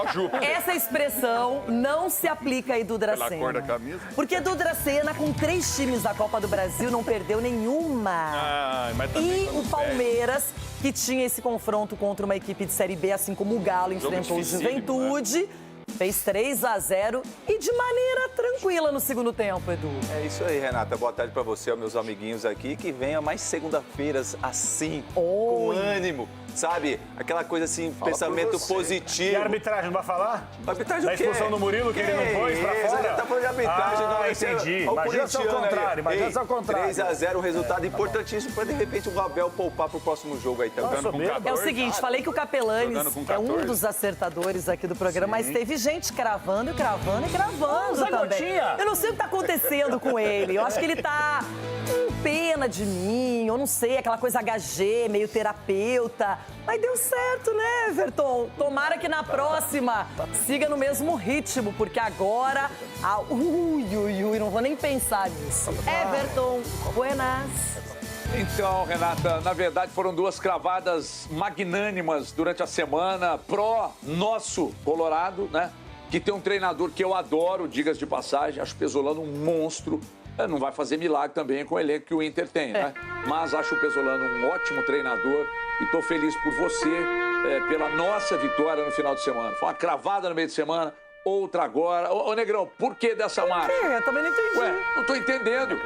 essa expressão não se aplica a Edu Dracena. Pela cor da camisa? Porque Edu Dracena, com 3 times da Copa do Brasil, não perdeu nenhuma. Mas também E o Palmeiras, que tinha esse confronto contra uma equipe de Série B, assim como o Galo enfrentou o Juventude, fez 3-0 e de maneira tranquila no segundo tempo, Edu. É isso aí, Renata. Boa tarde pra você, aos meus amiguinhos aqui. Que venha mais segunda-feiras assim, com ânimo, sabe? Aquela coisa assim, pensamento positivo. E a arbitragem não vai falar? Arbitragem o Da quê? expulsão do Murilo, que ele não foi pra fora? Ele tá falando de arbitragem. Ah, entendi. Imagina se ao contrário, imagina se ao contrário. 3-0, um resultado importantíssimo pra, de repente, o Abel poupar pro próximo jogo aí também. É o seguinte, falei que o Capelanes é um dos acertadores aqui do programa, mas teve gente cravando também. Eu não sei o que tá acontecendo com ele. Eu acho que ele tá com pena de mim, eu não sei, aquela coisa HG, meio terapeuta. Mas deu certo, né, Everton? Tomara que na próxima siga no mesmo ritmo, porque agora... não vou nem pensar nisso. Everton, buenas. Então, Renata, na verdade foram 2 cravadas magnânimas durante a semana, pró nosso Colorado, né? Que tem um treinador que eu adoro, diga-se de passagem, acho o Pesolano um monstro. Não vai fazer milagre também com o elenco que o Inter tem, né? Mas acho o Pesolano um ótimo treinador e tô feliz por você, pela nossa vitória no final de semana. Foi uma cravada no meio de semana, outra agora. Ô, Negrão, por que dessa marcha? Eu também não entendi. Ué, não tô entendendo.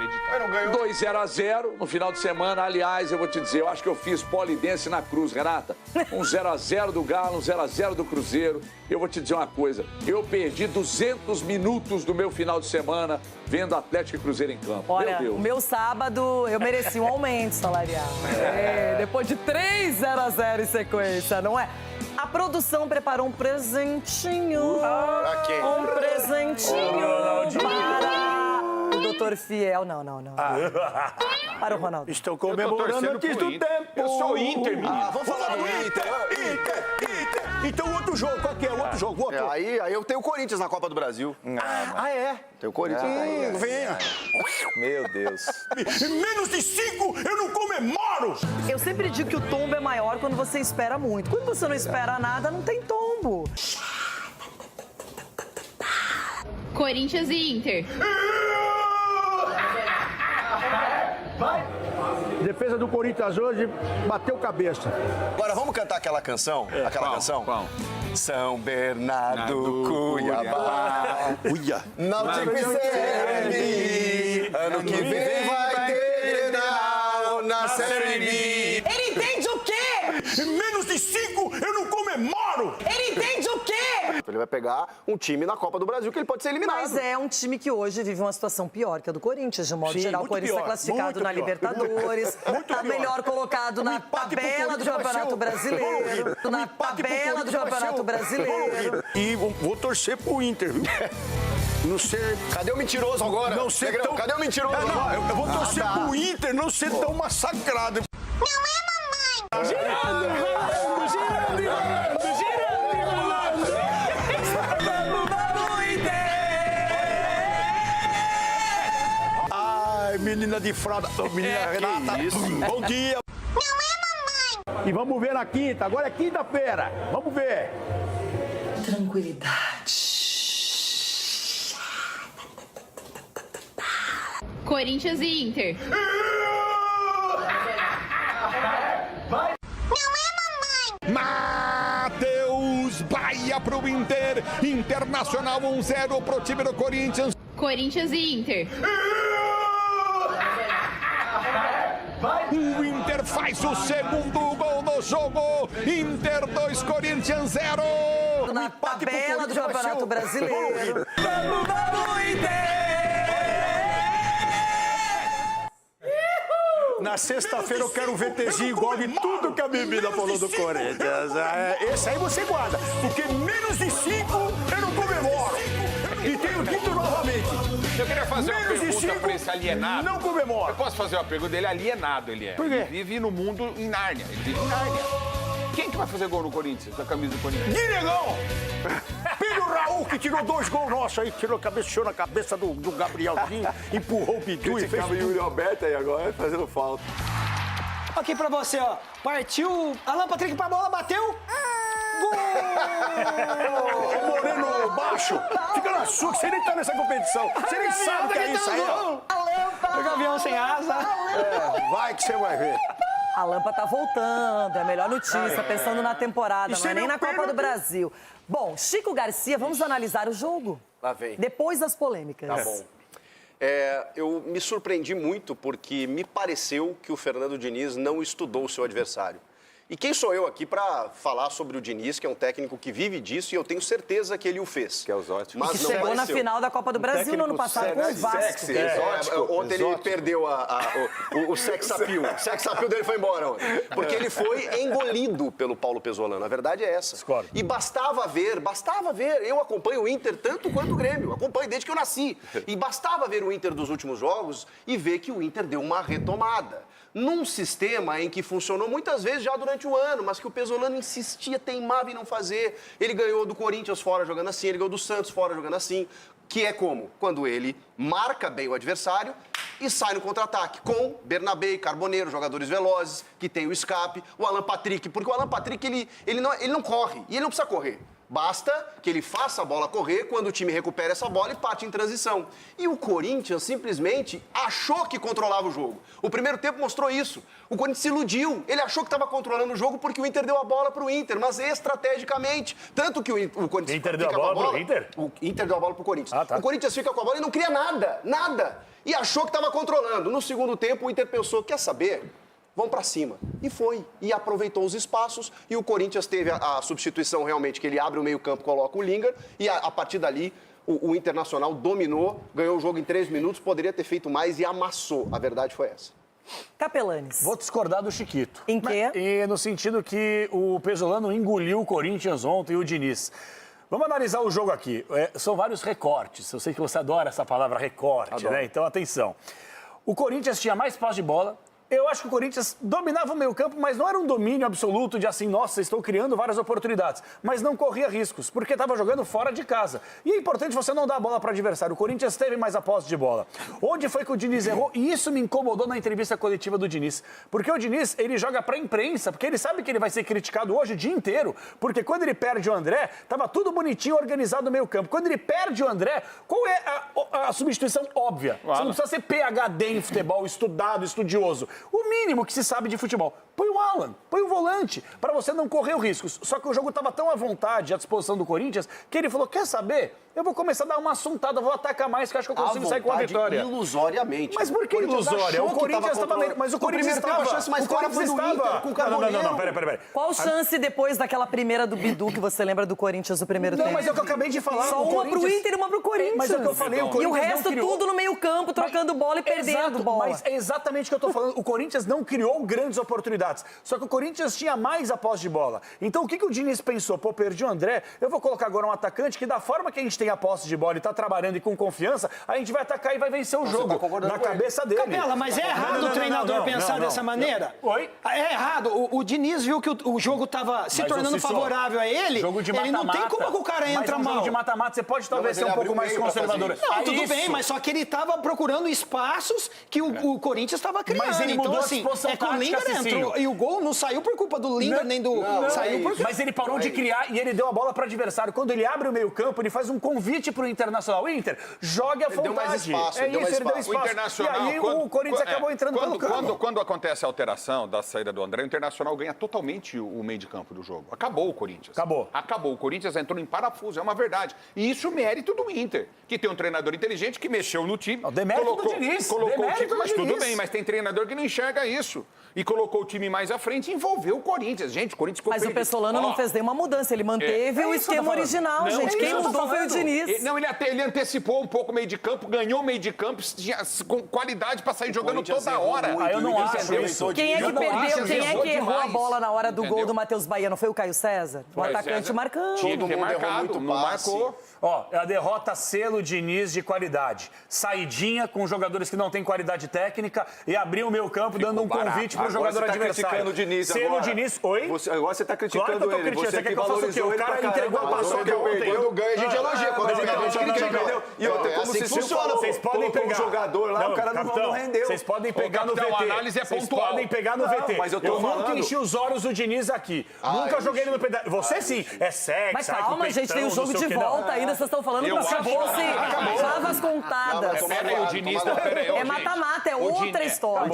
2-0 no final de semana. Aliás, eu vou te dizer, eu acho que eu fiz polidense na Cruz, Renata. Um 0-0 do Galo, um 0-0 do Cruzeiro. Eu vou te dizer uma coisa, eu perdi 200 minutos do meu final de semana vendo Atlético e Cruzeiro em campo. Olha, meu Deus. o meu sábado eu mereci um aumento salarial. Depois de 3 0-0 em sequência, não é? A produção preparou um presentinho. Um presentinho para o Doutor Fiel. Não. Para o Ronaldo. Estou comemorando antes do tempo. Eu sou Inter, menino. Vamos falar do Inter. Então, o outro jogo, qual que é o outro jogo? Aí eu tenho o Corinthians na Copa do Brasil. É? Tem o Corinthians. Venha. Meu Deus. Menos de 5 eu não comemoro. Eu sempre digo que o tombo é maior quando você espera muito. Quando você não espera nada, não tem tombo. Corinthians e Inter. Defesa do Corinthians hoje bateu cabeça. Agora vamos cantar aquela canção? Qual? São Bernardo, Cuiabá. Náutico e CRB. Ano que vem vai ter Grenal na Série B. Ele entende o quê? Menos de 5 eu não comemoro. Ele entende o quê? Ele vai pegar um time na Copa do Brasil que ele pode ser eliminado. Mas é um time que hoje vive uma situação pior que a do Corinthians, de modo Sim, geral. O muito Corinthians está pior, classificado muito na pior. Libertadores, Muito está pior. melhor colocado na tabela do Campeonato Brasileiro. Na tabela do Campeonato Brasileiro. E vou torcer pro Inter, viu? Não ser... Cadê o mentiroso agora? Não ser Negrão, tão... cadê o mentiroso? Eu vou torcer pro Inter não ser tão massacrado. Não é, mamãe? Girando, rolando, girando e rolando, girando e rolando. Vamos, Inter! Ai, menina de fralda, menina Renata, isso? Bom dia. Não é, mamãe? E vamos ver na quinta, agora é quinta-feira. Vamos ver. Tranquilidade. Corinthians e Inter. Matheus Baia pro Inter. Internacional 1-0 pro time do Corinthians. Corinthians e Inter. O Inter faz o segundo gol no jogo. Inter 2, Corinthians 0. Na tabela do Campeonato Brasileiro. Vamos, Inter! Na sexta-feira eu quero um VTzinho igual de tudo que a bebida falou do Corinthians. Esse aí você guarda, porque menos de 5 eu não comemoro. E tenho dito novamente. Eu queria fazer uma menos de pergunta 5, pra esse alienado. não comemoro. Eu posso fazer uma pergunta? Ele é alienado, ele é. Por quê? Ele vive no mundo em Nárnia. Ele vive em Nárnia. Quem que vai fazer gol no Corinthians, com a camisa do Corinthians? Guinegão! Pedro Raul, que tirou 2 gols nossos aí, tirou a cabeça, na cabeça do Gabrielzinho, empurrou o Bidu e fez o Yuri Alberto aí agora, fazendo falta. Aqui pra você, ó. Partiu. Alan Patrick pra bola, bateu. Gol! Ô, Moreno baixo, fica na sua, que você nem tá nessa competição. Você nem sabe o que é isso aí, ó. O Gavião sem asa. Vai que você vai ver. A Lampa tá voltando, é a melhor notícia, pensando na temporada, não é nem na Copa do Brasil. Bom, Chico Garcia, vamos analisar o jogo? Lá vem. Depois das polêmicas. Tá bom. Eu me surpreendi muito porque me pareceu que o Fernando Diniz não estudou o seu adversário. E quem sou eu aqui para falar sobre o Diniz, que é um técnico que vive disso, e eu tenho certeza que ele o fez. Que é exótico. Que chegou na final da Copa do Brasil no ano passado com o Vasco. Ontem ele perdeu o sex appeal. O sex appeal dele foi embora ontem. Porque ele foi engolido pelo Paulo Pesolano. A verdade é essa. Discordo. E bastava ver. Eu acompanho o Inter tanto quanto o Grêmio. Acompanho desde que eu nasci. E bastava ver o Inter dos últimos jogos e ver que o Inter deu uma retomada. Num sistema em que funcionou muitas vezes já durante o ano, mas que o Pesolano insistia, teimava em não fazer. Ele ganhou do Corinthians fora jogando assim, ele ganhou do Santos fora jogando assim. Que é como? Quando ele marca bem o adversário e sai no contra-ataque. Com Bernabé, Carboneiro, jogadores velozes, que tem o escape, o Alan Patrick. Porque o Alan Patrick, ele não corre, e ele não precisa correr. Basta que ele faça a bola correr quando o time recupera essa bola e parte em transição. E o Corinthians simplesmente achou que controlava o jogo. O primeiro tempo mostrou isso. O Corinthians se iludiu. Ele achou que estava controlando o jogo porque o Inter deu a bola para o Inter, mas estrategicamente. Tanto que o Corinthians Inter deu a bola para o Inter? O Inter deu a bola para o Corinthians. Ah, tá. O Corinthians fica com a bola e não cria nada. E achou que estava controlando. No segundo tempo, o Inter pensou, quer saber? Vão para cima. E foi. E aproveitou os espaços. E o Corinthians teve a substituição realmente, que ele abre o meio-campo, coloca o Lingard. E a partir dali, o Internacional dominou, ganhou o jogo em 3 minutos, poderia ter feito mais e amassou. A verdade foi essa. Capelanes. Vou discordar do Chiquito. Em quê? E no sentido que o Pesolano engoliu o Corinthians ontem e o Diniz. Vamos analisar o jogo aqui. São vários recortes. Eu sei que você adora essa palavra recorte, né? Então, atenção. O Corinthians tinha mais posse de bola. Eu acho que o Corinthians dominava o meio-campo, mas não era um domínio absoluto de assim, nossa, estou criando várias oportunidades. Mas não corria riscos, porque estava jogando fora de casa. E é importante você não dar a bola para o adversário. O Corinthians teve mais a posse de bola. Onde foi que o Diniz errou? E isso me incomodou na entrevista coletiva do Diniz. Porque o Diniz, ele joga para a imprensa, porque ele sabe que ele vai ser criticado hoje o dia inteiro. Porque quando ele perde o André, estava tudo bonitinho, organizado no meio-campo. Quando ele perde o André, qual é a substituição óbvia? Você não precisa ser PhD em futebol, estudado, estudioso. O mínimo que se sabe de futebol. Põe o Alan, põe o volante, para você não correr o risco. Só que o jogo estava tão à vontade, à disposição do Corinthians, que ele falou, quer saber? Eu vou começar a dar uma assuntada, vou atacar mais, que eu acho que eu consigo sair com a vitória. Ilusoriamente. Mas por que ilusória? O Corinthians estava... Mas o Corinthians estava... chance mais clara foi do Inter, com o Carboneiro. Não, peraí. Qual chance depois daquela primeira do Bidu que você lembra do Corinthians no primeiro tempo? Não, mas é o que eu acabei de falar. Só uma pro Inter e uma pro Corinthians. Mas é o que eu falei, o Corinthians e o resto não criou... tudo no meio campo, trocando bola e perdendo bola. Mas é exatamente o que eu tô falando. O Corinthians não criou grandes oportunidades. Só que o Corinthians tinha mais a posse de bola. Então o que o Diniz pensou? Pô, perdi o André, eu vou colocar agora um atacante que da forma que a gente tem a posse de bola e tá trabalhando e com confiança, a gente vai atacar e vai vencer o jogo. Na cabeça dele. Capela, mas é errado o treinador pensar dessa maneira? Oi? É errado. O Diniz viu que o jogo estava se tornando favorável a ele. Jogo de ele não tem como o cara entra mal. Jogo de mata-mata, você pode talvez ser um pouco mais conservador. Não, tudo bem, mas só que ele estava procurando espaços que o Corinthians estava criando. Mas ele mudou então, assim, a disposição que o Lingard entrou. E o gol não saiu por culpa do Lingard, nem do... saiu por... Mas ele parou de criar e ele deu a bola para o adversário. Quando ele abre o meio-campo, ele faz um convite para o Internacional. Inter, jogue à vontade. Deu mais espaço, ele deu espaço. O Internacional, e aí o Corinthians acabou entrando pelo campo. Quando acontece a alteração da saída do André, o Internacional ganha totalmente o meio de campo do jogo. Acabou o Corinthians. Acabou. O Corinthians entrou em parafuso, é uma verdade. E isso é mérito do Inter, que tem um treinador inteligente que mexeu no time. Demérito do Diniz. Colocou o time, mas tudo bem, mas tem treinador que não enxerga isso. E colocou o time mais à frente e envolveu o Corinthians. Gente, o Corinthians ficou Mas o Pessolano não fez nenhuma mudança, ele manteve o esquema original, gente. Quem mudou foi o Diniz. Não, ele antecipou um pouco o meio de campo, ganhou o meio de campo, tinha com qualidade para sair jogando toda hora. Eu não acho isso. Quem é que perdeu? Quem é que errou a bola na hora do gol do Matheus Bahia? Não foi o Caio César? O atacante marcando. Tinha que ter marcado, não marcou. Ó, é a derrota selo Diniz de qualidade. Saidinha com jogadores que não têm qualidade técnica e abrir o meio campo dando um convite para o jogador adversário. O Diniz selo Diniz, oi? Agora você está criticando ele. Você que valorizou ele pra caramba. O cara entregou a paçoca ontem. Quando ganha, a gente elogia. Quando ganha, a gente critica. E outra, como assim se funciona. Vocês podem pegar. jogador lá, o cara não rendeu. Vocês podem pegar no VT. A análise é Vocês pontual. podem pegar no VT. Mas eu nunca enchi os olhos do Diniz aqui. Nunca joguei ele no pedaço. Você sim, é sexy. Mas calma, gente, tem o jogo de volta ainda. Vocês estão falando como se fosse favas contadas. O Diniz não, é mata-mata, é outra história.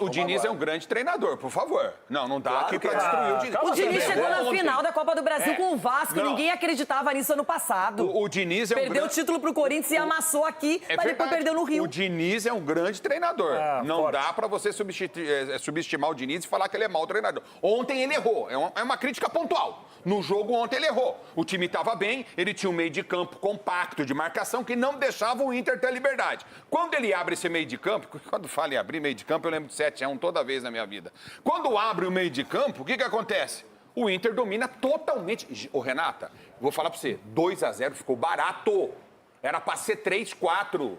O Diniz é um grande treinador, por favor. Não dá aqui pra destruir o Diniz. O Diniz chegou na final da Copa do Brasil com o Vasco. Ninguém acreditava nisso ano passado. O Diniz é um Perdeu o título pro Corinthians e amassou aqui, mas depois perdeu no Rio. O Diniz é um grande treinador. Não dá pra você subestimar o Diniz e falar que ele é mau treinador. Ontem ele errou. É uma crítica pontual. No jogo ontem ele errou. O time estava bem, ele tinha um meio de campo compacto de marcação que não deixava o Inter ter liberdade. Quando ele abre esse meio de campo, quando fala em abrir meio de campo, eu lembro de 7-1 toda vez na minha vida. Quando abre o meio de campo, o que acontece? O Inter domina totalmente. Ô, Renata, vou falar pra você, 2-0 ficou barato. Era pra ser 3-4.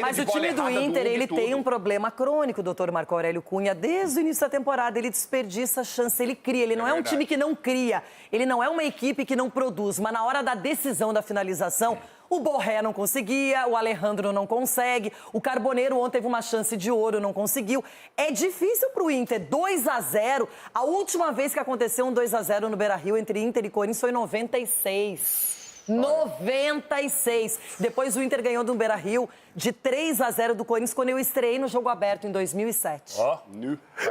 Mas o time do Inter, ele tem um problema crônico, doutor Marco Aurélio Cunha. Desde o início da temporada, ele desperdiça a chance, ele cria. Ele não é um time que não cria, ele não é uma equipe que não produz. Mas na hora da decisão, da finalização, o Borré não conseguia, o Alejandro não consegue, o Carboneiro ontem teve uma chance de ouro, não conseguiu. É difícil pro Inter, 2-0. A última vez que aconteceu um 2-0 no Beira-Rio entre Inter e Corinthians foi em 96. 96. Depois o Inter ganhou do Beira-Rio de 3-0 do Corinthians quando eu estreiei no Jogo Aberto em 2007.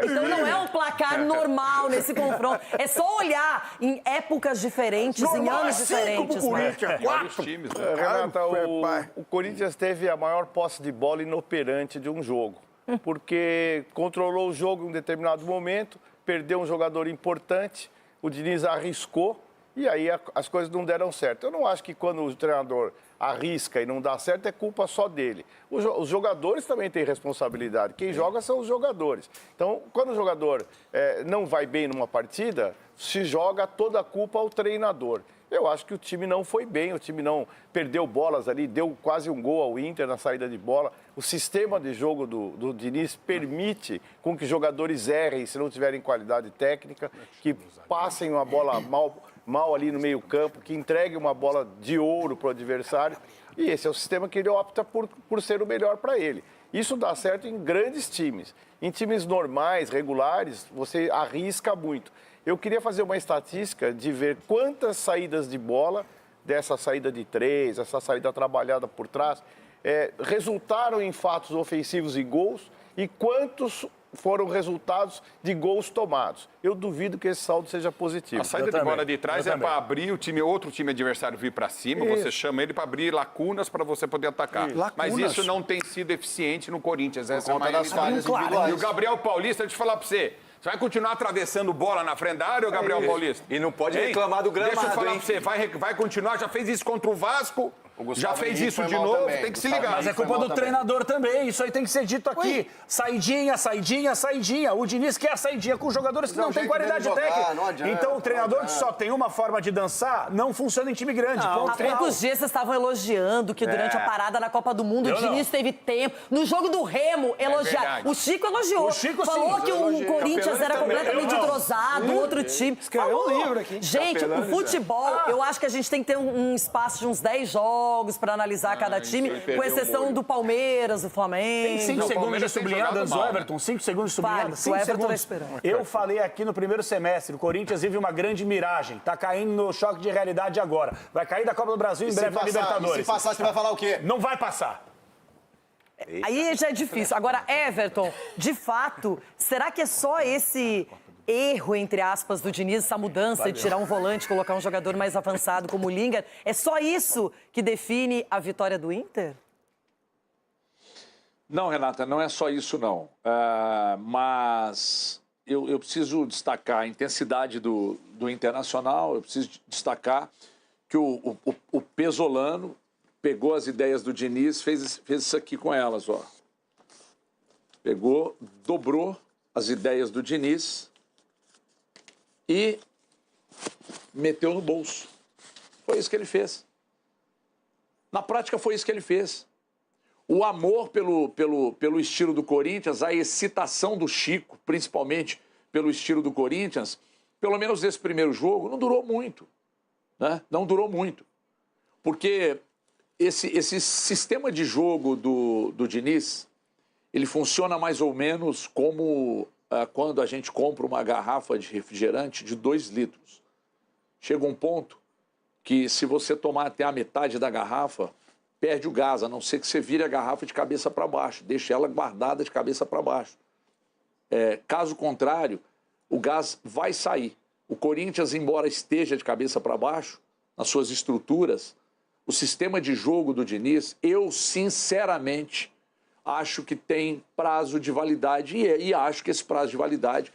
Então não é um placar normal nesse confronto. É só olhar em épocas diferentes, em anos diferentes. Renata, o Corinthians teve a maior posse de bola inoperante de um jogo. Porque controlou o jogo em um determinado momento, perdeu um jogador importante, o Diniz arriscou. E aí as coisas não deram certo. Eu não acho que quando o treinador arrisca e não dá certo é culpa só dele. Os jogadores também têm responsabilidade. Quem joga são os jogadores. Então, quando o jogador não vai bem numa partida, se joga toda a culpa ao treinador. Eu acho que o time não foi bem, o time não perdeu bolas ali, deu quase um gol ao Inter na saída de bola. O sistema de jogo do Diniz permite com que jogadores errem se não tiverem qualidade técnica, que passem uma bola mal ali no meio campo, que entregue uma bola de ouro para o adversário. E esse é o sistema que ele opta por ser o melhor para ele. Isso dá certo em grandes times. Em times normais, regulares, você arrisca muito. Eu queria fazer uma estatística de ver quantas saídas de bola, dessa saída de 3, essa saída trabalhada por trás, resultaram em fatos ofensivos e gols, e quantos foram resultados de gols tomados. Eu duvido que esse saldo seja positivo. A saída de bola de trás é para abrir o time, outro time adversário vir para cima, você chama ele para abrir lacunas para você poder atacar. Mas isso não tem sido eficiente no Corinthians. Essa é a das falhas individuais. E o Gabriel Paulista, deixa eu falar para você. Você vai continuar atravessando bola na frente da área, ô Gabriel Paulista? E não pode reclamar do gramado, Deixa eu falar pra você, vai continuar, já fez isso contra o Vasco, já fez isso de novo, tem que se ligar. Mas é culpa do treinador também, isso aí tem que ser dito aqui. Saidinha, saidinha, saidinha. O Diniz quer a saidinha com jogadores que não têm qualidade técnica. Então o treinador que só tem uma forma de dançar, não funciona em time grande. Há poucos dias vocês estavam elogiando que durante a parada na Copa do Mundo, o Diniz teve tempo. No jogo do Remo, elogiar. O Chico elogiou. O Chico, falou que o Corinthians era completamente entrosado, outro time. Escreveu um livro aqui. Gente, o futebol, eu acho que a gente tem que ter um espaço de uns 10 jogos para analisar cada time, com exceção do Palmeiras, do Flamengo. Tem 5 segundos de sublinhada, Anzo Everton. 5 segundos de sublinhada. 5 segundos. Eu falei aqui no primeiro semestre, o Corinthians vive uma grande miragem. Tá caindo no choque de realidade agora. Vai cair da Copa do Brasil em breve na Libertadores. E se passar, você vai falar o quê? Não vai passar. Aí já é difícil. Agora, Everton, de fato, será que é só esse erro, entre aspas, do Diniz, essa mudança de tirar um volante, colocar um jogador mais avançado como o Lingard, é só isso que define a vitória do Inter? Não, Renata, não é só isso, não. Mas eu preciso destacar a intensidade do Internacional, eu preciso destacar que o Pesolano pegou as ideias do Diniz, fez isso aqui com elas, ó. Pegou, dobrou as ideias do Diniz e meteu no bolso. Foi isso que ele fez. Na prática, foi isso que ele fez. O amor pelo estilo do Corinthians, a excitação do Chico, principalmente pelo estilo do Corinthians, pelo menos nesse primeiro jogo, não durou muito. Né? Não durou muito. Porque esse sistema de jogo do Diniz, ele funciona mais ou menos como quando a gente compra uma garrafa de refrigerante de 2 litros. Chega um ponto que, se você tomar até a metade da garrafa, perde o gás, a não ser que você vire a garrafa de cabeça para baixo, deixe ela guardada de cabeça para baixo. Caso contrário, o gás vai sair. O Corinthians, embora esteja de cabeça para baixo, nas suas estruturas, o sistema de jogo do Diniz, eu sinceramente acho que tem prazo de validade e acho que esse prazo de validade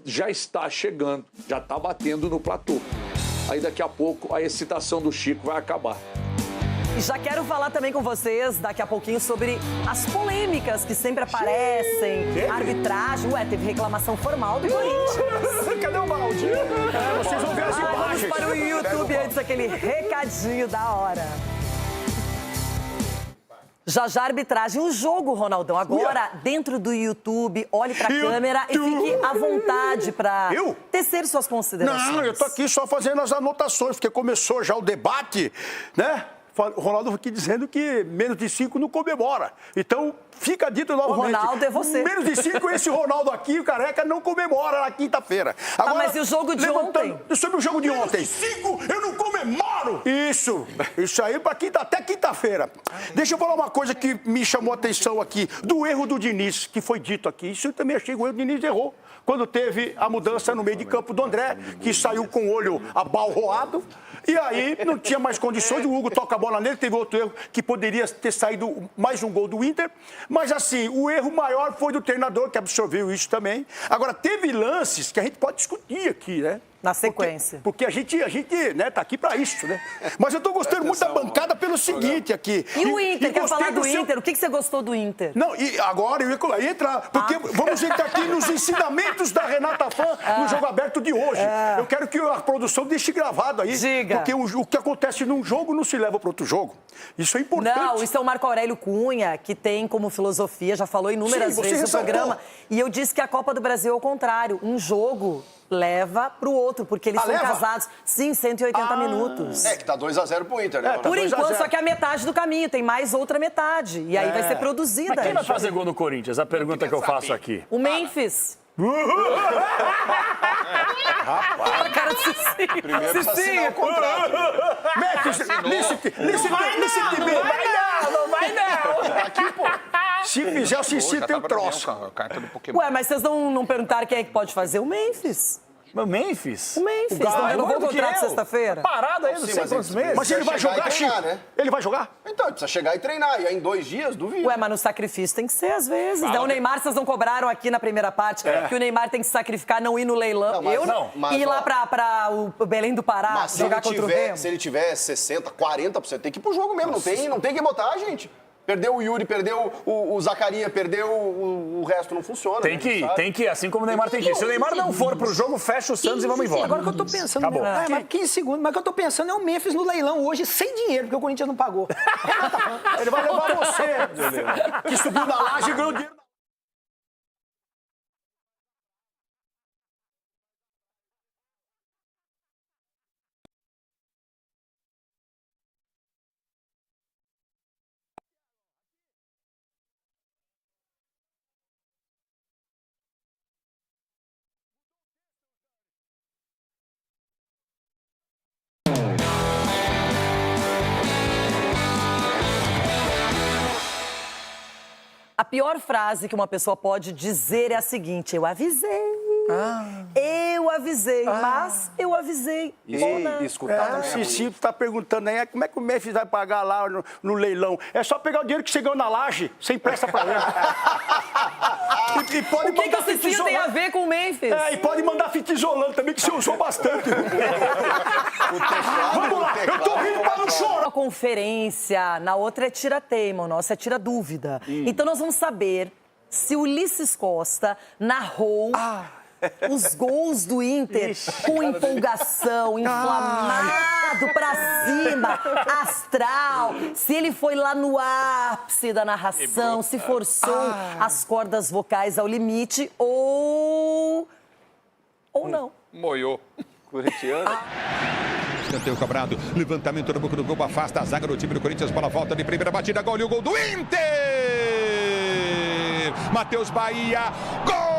já está chegando, já está batendo no platô. Aí daqui a pouco a excitação do Chico vai acabar. E já quero falar também com vocês daqui a pouquinho sobre as polêmicas que sempre aparecem. Arbitragem, teve reclamação formal do Corinthians. Cadê o balde? Vocês vão ver as imagens. Vamos para o YouTube antes daquele recadinho da hora. Já arbitragem, o jogo, Ronaldão. Agora, dentro do YouTube, olhe pra câmera e fique à vontade pra tecer suas considerações. Não, eu tô aqui só fazendo as anotações, porque começou já o debate, né? O Ronaldo aqui dizendo que menos de 5 não comemora. Então, fica dito novamente. O Ronaldo é você. Menos de 5, esse Ronaldo aqui, o Careca, não comemora na quinta-feira. Agora, mas e o jogo de ontem? Sobre o jogo de ontem. Menos de 5, eu não comemoro! Isso aí pra até quinta-feira. Deixa eu falar uma coisa que me chamou a atenção aqui, do erro do Diniz, que foi dito aqui. Isso eu também achei que o erro do Diniz errou. Quando teve a mudança no meio de campo do André, que saiu com o olho abalroado. E aí não tinha mais condições, o Hugo toca a bola nele, teve outro erro que poderia ter saído mais um gol do Inter. Mas assim, o erro maior foi do treinador, que absorveu isso também. Agora, teve lances que a gente pode discutir aqui, né? Na sequência. Porque a gente né, tá aqui pra isso, né? Mas eu tô gostando muito da bancada pelo seguinte aqui. E o Inter? Quer falar do Inter? O que você gostou do Inter? Não, e agora eu ia entrar, porque vamos entrar aqui nos ensinamentos da Renata Fã no Jogo Aberto de hoje. Eu quero que a produção deixe gravado aí. Diga. Porque o que acontece num jogo não se leva para outro jogo. Isso é importante. Não, isso é o Marco Aurélio Cunha, que tem como filosofia, já falou inúmeras vezes no programa. E eu disse que a Copa do Brasil é o contrário. Um jogo leva pro outro, porque eles são casados. Sim, 180 minutos. Que tá 2-0 pro Inter, né? Por enquanto, só que é a metade do caminho, tem mais outra metade. E aí vai ser produzida. Mas quem vai fazer gol no Corinthians? A pergunta que eu faço aqui. O Memphis. Rapaz. A cara do Cicinho. Primeiro precisa assinar o contrato. Memphis, Não vai não! Aqui, pô. Se fizer o Cici, tem um troço. Ué, mas vocês não perguntaram quem é que pode fazer? O Memphis. O Memphis? O Memphis. O Galo Não renovou o do que contrato eu? sexta-feira? Parado aí, não sei quantos meses. Mas ele vai jogar, Chico? né? Ele vai jogar? Então, ele precisa chegar e treinar. E aí, em 2 dias, duvido. Ué, mas no sacrifício tem que ser às vezes. Fala. Né? O Neymar, vocês não cobraram aqui na primeira parte que o Neymar tem que se sacrificar, não ir no leilão. Ir lá pra o Belém do Pará, Mas jogar contra o Remo. se ele tiver 60%, 40%, tem que ir pro jogo mesmo. Não tem que botar, gente. Perdeu o Yuri, perdeu o Zacarias, perdeu o resto, não funciona. Tem que ir, assim como o Neymar tem que ir. Se o Neymar não for pro jogo, fecha o Santos e vamos embora. Agora que eu tô pensando, Acabou. mas 15 segundos, mas o que eu tô pensando é o Memphis no leilão hoje sem dinheiro, porque o Corinthians não pagou. Ele vai levar você, que subiu na laje e ganhou dinheiro. A pior frase que uma pessoa pode dizer é a seguinte: eu avisei. Eu avisei, mas eu avisei. O Cici tá perguntando aí como é que o Memphis vai pagar lá no leilão. É só pegar o dinheiro que você ganhou na laje, sem pressa pra ele. E pode o que o Cici tem a ver com o Memphis? E pode mandar fita isolante também, que você usou bastante. Vamos lá, eu tô rindo pra não chorar. Uma conferência, na outra é tira-teima, o nosso é tira-dúvida. Então nós vamos saber se o Ulisses Costa narrou os gols do Inter com empolgação, inflamado pra cima, astral, se ele foi lá no ápice da narração, se forçou as cordas vocais ao limite ou não. Moiou. Corintiano. Escanteio cobrado, levantamento no boca do gol, afasta a zaga do time do Corinthians para a volta de primeira batida, gol e o gol do Inter! Matheus Bahia, gol!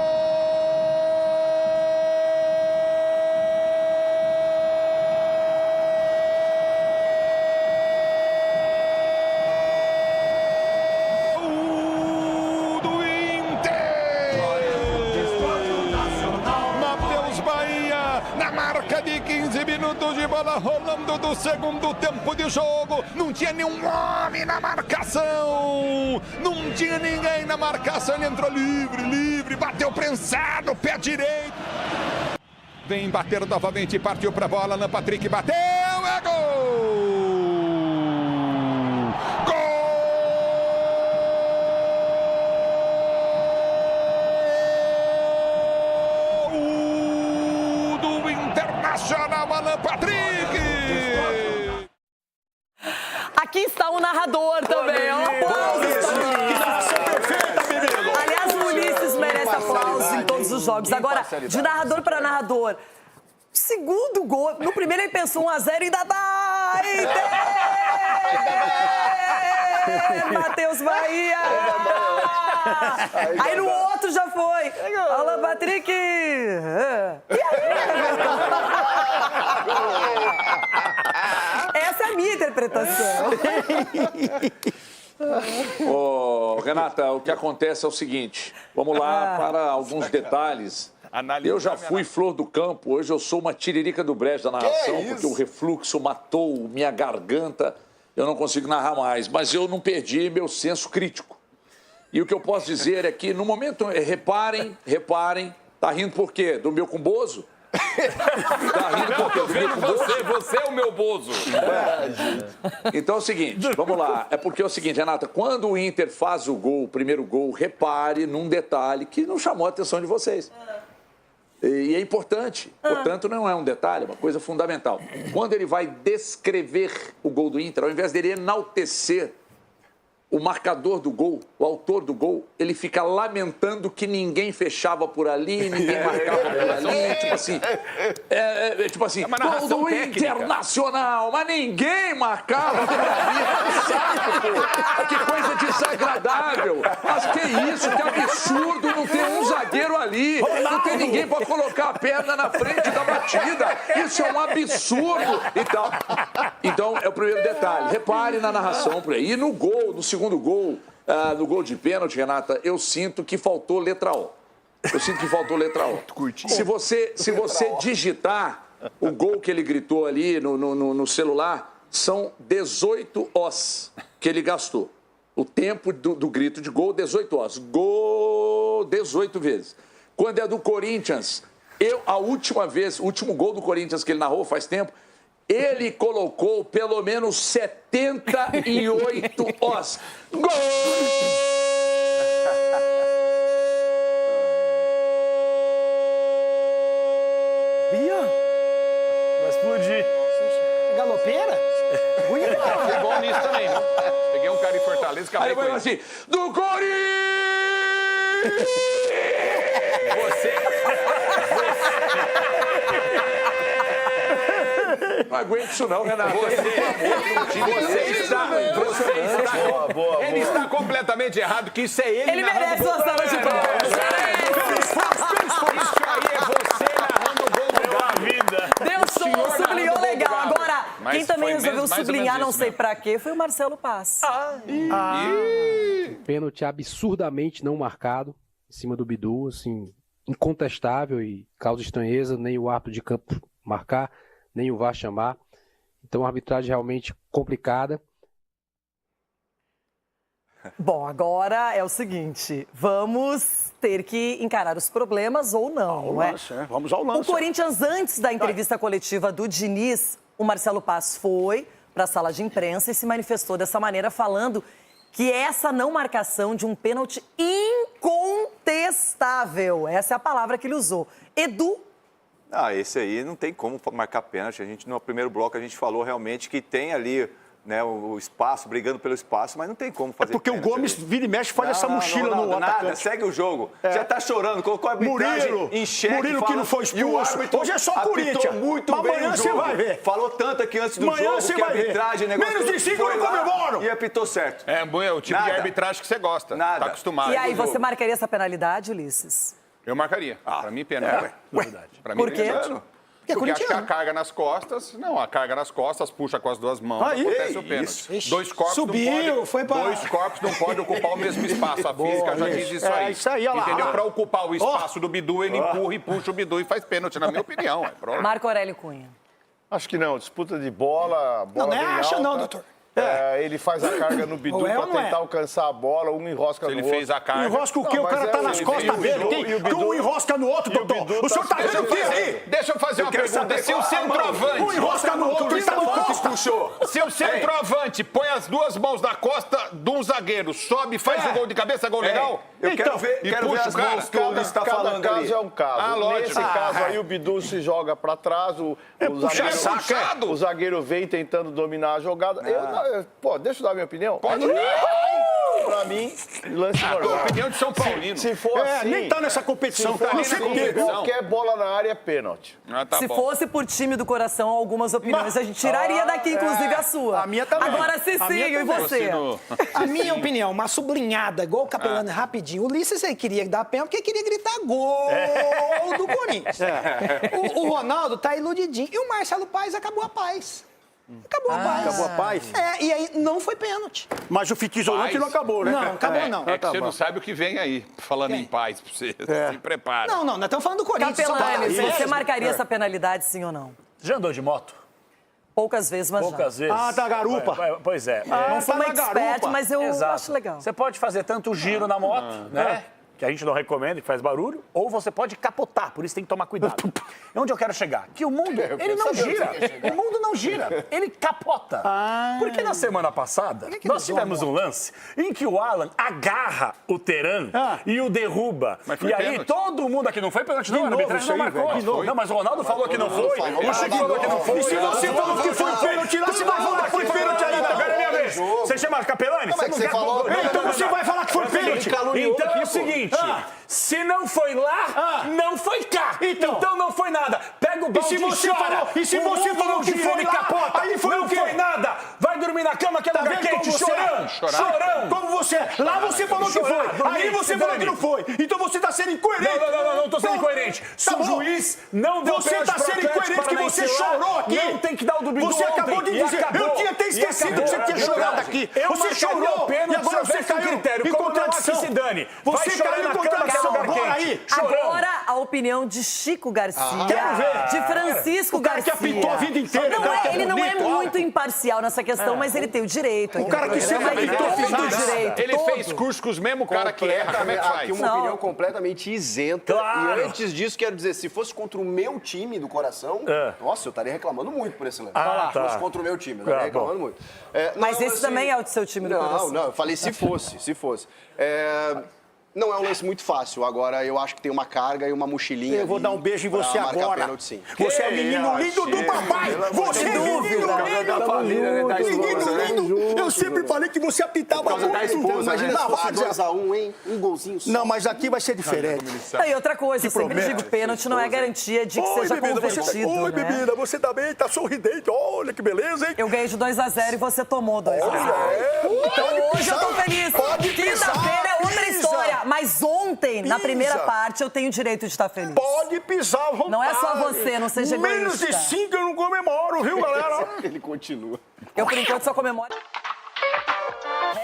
De 15 minutos de bola rolando do segundo tempo de jogo. Não tinha nenhum homem na marcação. Não tinha ninguém na marcação. Ele entrou livre. Bateu prensado, pé direito. Vem bater novamente, partiu pra bola. Alan Patrick bateu, é gol! Alan Patrick! Aqui está o narrador também. Aliás, o Ulisses merece aplausos em todos os jogos. Agora, de narrador para narrador, segundo gol, no primeiro ele pensou 1-0 e ainda dá! Matheus Bahia! Aí no outro já foi. Alan Patrick! E aí? Essa é a minha interpretação. Ô, Renata, o que acontece é o seguinte. Vamos lá para alguns detalhes. Eu já fui flor do campo, hoje eu sou uma tiririca do brejo da narração, porque o refluxo matou minha garganta. Eu não consigo narrar mais, mas eu não perdi meu senso crítico. E o que eu posso dizer é que, no momento, reparem, tá rindo por quê? Do meu cumboso? Tá rindo por quê? Do meu cumboso? Você é o meu bozo. Então é o seguinte, vamos lá. É porque é o seguinte, Renata, quando o Inter faz o gol, o primeiro gol, repare num detalhe que não chamou a atenção de vocês. E é importante, portanto, não é um detalhe, é uma coisa fundamental. Quando ele vai descrever o gol do Inter, ao invés dele enaltecer o marcador do gol, o autor do gol, ele fica lamentando que ninguém fechava por ali, ninguém marcava por ali, tipo assim, gol do Internacional, mas ninguém marcava por ali, saco, pô, que coisa desagradável, mas que isso, que absurdo, não tem um zagueiro ali, não tem ninguém para colocar a perna na frente da batida, isso é um absurdo e tal. Então, é o primeiro detalhe, repare na narração, e no gol, no segundo gol, no gol de pênalti, Renata, eu sinto que faltou letra O. Eu sinto que faltou letra O. Se você digitar o gol que ele gritou ali no celular, são 18 Os que ele gastou. O tempo do grito de gol, 18 Os. Gol 18 vezes. Quando é do Corinthians, a última vez, o último gol do Corinthians que ele narrou faz tempo, ele colocou pelo menos 78 Os. Gol! Vai explodir. Galopeira? É bom nisso também, viu? Peguei um cara em Fortaleza, acabei Aí com vai ele. assim, do Corinthians! Não aguento isso não, Renato. Ele está completamente errado, que isso é ele. Ele merece uma salva de palmas. Isso aí é você narrando o gol do Galo. Deu som, sublinhou legal. Agora, Mas quem também foi resolveu mais ou menos sublinhar, não isso sei mesmo. pra quê, foi o Marcelo Paz. Pênalti absurdamente não marcado em cima do Bidu, assim, incontestável e causa estranheza, nem o árbitro de campo marcar, nem o VAR chamar. Então, a arbitragem realmente complicada. Bom, agora é o seguinte, vamos ter que encarar os problemas ou não, não é? Vamos ao lance. O Corinthians, antes da entrevista coletiva do Diniz, o Marcelo Paz foi para a sala de imprensa e se manifestou dessa maneira, falando que essa não marcação de um pênalti incontestável, essa é a palavra que ele usou. Edu? Esse aí não tem como marcar pênalti. No primeiro bloco a gente falou realmente que tem ali, né, o espaço, brigando pelo espaço, mas não tem como fazer Porque o Gomes vira e mexe, faz essa mochila no nada, atacante. segue o jogo. Já tá chorando, colocou a arbitragem em xeque. Murilo que não foi expulso. Hoje é só Corinthians. Muito Mas bem amanhã o você jogo. vai ver. Falou tanto aqui antes do Amanhã jogo você que a vai ver. arbitragem, negócio Menos de 5 foi eu lá comemoro. e apitou certo. É o tipo de arbitragem que você gosta. Nada. Tá acostumado. E aí, você marcaria essa penalidade, Ulisses? Eu marcaria. Pra mim, pênalti. Pra mim, Por quê? pênalti. Porque acho que a carga nas costas, a carga nas costas, puxa com as duas mãos, acontece o pênalti. Dois corpos dois corpos não podem ocupar o mesmo espaço. A física já diz isso aí. Isso aí, olha lá. Entendeu? Para ocupar o espaço do Bidu, ele empurra e puxa o Bidu e faz pênalti, na minha opinião. Marco Aurélio Cunha. Acho que não. Disputa de bola Não bem acha alta. não, doutor. Ele faz a carga no Bidu Ou é pra ou não é? tentar alcançar a bola, um enrosca Se no ele outro. fez a carga... Enrosca o quê? O cara tá nas costas dele. Que um enrosca no outro, doutor. O senhor tá vendo o que aí? Deixa eu fazer uma pergunta. Se o centroavante... Um enrosca no outro, ele tá no que puxou. Se o centroavante põe as duas mãos na costa de um zagueiro, sobe e faz o gol de cabeça, gol legal? Eu quero ver as mãos que o Ulisses tá falando Cada ali. caso é um caso. Lógico. Nesse caso aí, o Bidu se joga pra trás, o zagueiro vem tentando dominar a jogada. Deixa eu dar a minha opinião. Pode. Pra mim, lance normal. Opinião de São Paulino. Se for assim... Nem tá nessa competição. Se for Não sei assim, por quê. qualquer bola na área é pênalti. Se fosse por time do coração, algumas opiniões a gente tiraria daqui, inclusive a sua. A minha também. Agora, Cicinho, e você? A minha opinião, uma sublinhada, igual o Capelano, rapidinho. O Ulisses ele queria dar pênalti porque queria gritar gol do Corinthians. O Ronaldo tá iludidinho. E o Marcelo Paz acabou a paz. Acabou a paz. E aí não foi pênalti. Mas o fita isolante não acabou, né? Não, acabou não. É que você não sabe o que vem aí, falando em paz pra você. Se prepara. Não, nós estamos falando do Corinthians. Capelani, você marcaria essa penalidade, sim ou não? Já andou de moto? Poucas vezes, mas Poucas vezes. Da garupa. Pois é. Não sou uma expert, mas eu acho legal. Você pode fazer tanto o giro na moto, né? Que a gente não recomenda, que faz barulho, ou você pode capotar, por isso tem que tomar cuidado. Onde eu quero chegar? Que o mundo, ele não gira. O mundo não gira, ele capota. Porque na semana passada, nós tivemos um lance em que o Alan agarra o Teran e o derruba. E aí todo mundo aqui, não foi pênalti não, a arbitragem não marcou. Não, mas o Ronaldo falou que não foi, o Chico falou que não foi. E se você falou que foi pênalti lá, você vai falar que foi pênalti aí. Agora é minha vez. Você chama Capelani? Você falou. Então você vai falar que foi pênalti. Então é o seguinte, se não foi lá, não foi cá. Então não foi nada. Pega o balde e chora. E se você falou que foi lá, capota, aí foi não o quê? foi nada. Vai dormir na cama que é lugar quente, chorando. Como você é? Lá você falou que foi. Aí você falou que não foi. Então você tá sendo incoerente. Não tô sendo incoerente. Se o juiz não deu Você tá sendo incoerente que você chorou aqui. Não tem que dar o do Bidu. Você acabou de dizer. Eu tinha até esquecido que você tinha chorado aqui. Você chorou. E agora você esse é o caiu critério. em Como não há contradição. que se dane. Você Vai chorar caiu em na cama, contradição. que é lugar Bora quente. aí. Agora, a opinião de Chico Garcia. Quero ver. De Francisco O cara que Garcia. apitou a vida inteira. Não o cara que ele não é bonito, muito imparcial nessa questão, mas ele tem o direito. O cara que sempre apitou a vida inteira. Ele fez curso com os mesmos caras que erra. Como é que faz? Aqui uma opinião completamente isenta. Claro. E antes disso, quero dizer, se fosse contra o meu time do coração, nossa, eu estaria reclamando muito por esse lance. Se fosse contra o meu time, eu estaria reclamando muito. Mas esse também é o seu time do coração. Não, eu falei se fosse. Não é um lance muito fácil. Agora, eu acho que tem uma carga e uma mochilinha. Eu vou dar um beijo em você agora. Pênalti, sim. Você é menino lindo do papai. Você é menino lindo. Menino lindo. Eu sempre falei que você apitava muito. Imagina se fosse 2-1, hein? Um golzinho só. Não, mas aqui vai ser diferente. E outra coisa, eu sempre digo, pênalti não é garantia de que seja convertido, Oi, né? bebida, você tá bem? Tá sorridente. Olha que beleza, hein? Eu ganhei de 2-0 e você tomou 2-0. Então hoje eu tô feliz. Quinta-feira é outra história. Mas ontem, na primeira parte, eu tenho o direito de estar feliz. Pode pisar à vontade. Não é só você, não seja egoísta. Menos de 5 eu não comemoro, viu, galera? Ele continua. Eu, por enquanto, só comemoro.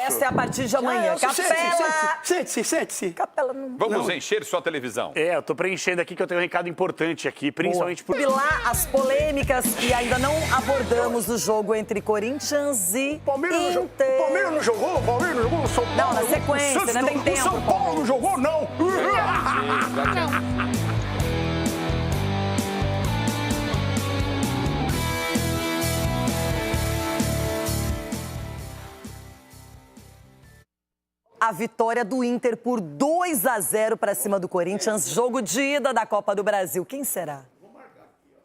Essa é a partir de amanhã. Capela! Sente-se. Capela não... Vamos encher sua televisão. Eu tô preenchendo aqui que eu tenho um recado importante aqui, principalmente por... Lá as polêmicas que ainda não abordamos do jogo entre Corinthians e Inter. O Palmeiras não jogou? O Palmeiras não jogou? O São Paulo? Não, na sequência, ainda tem tempo. O São Paulo não jogou, não. A vitória do Inter por 2-0 para cima do Corinthians, jogo de ida da Copa do Brasil. Quem será?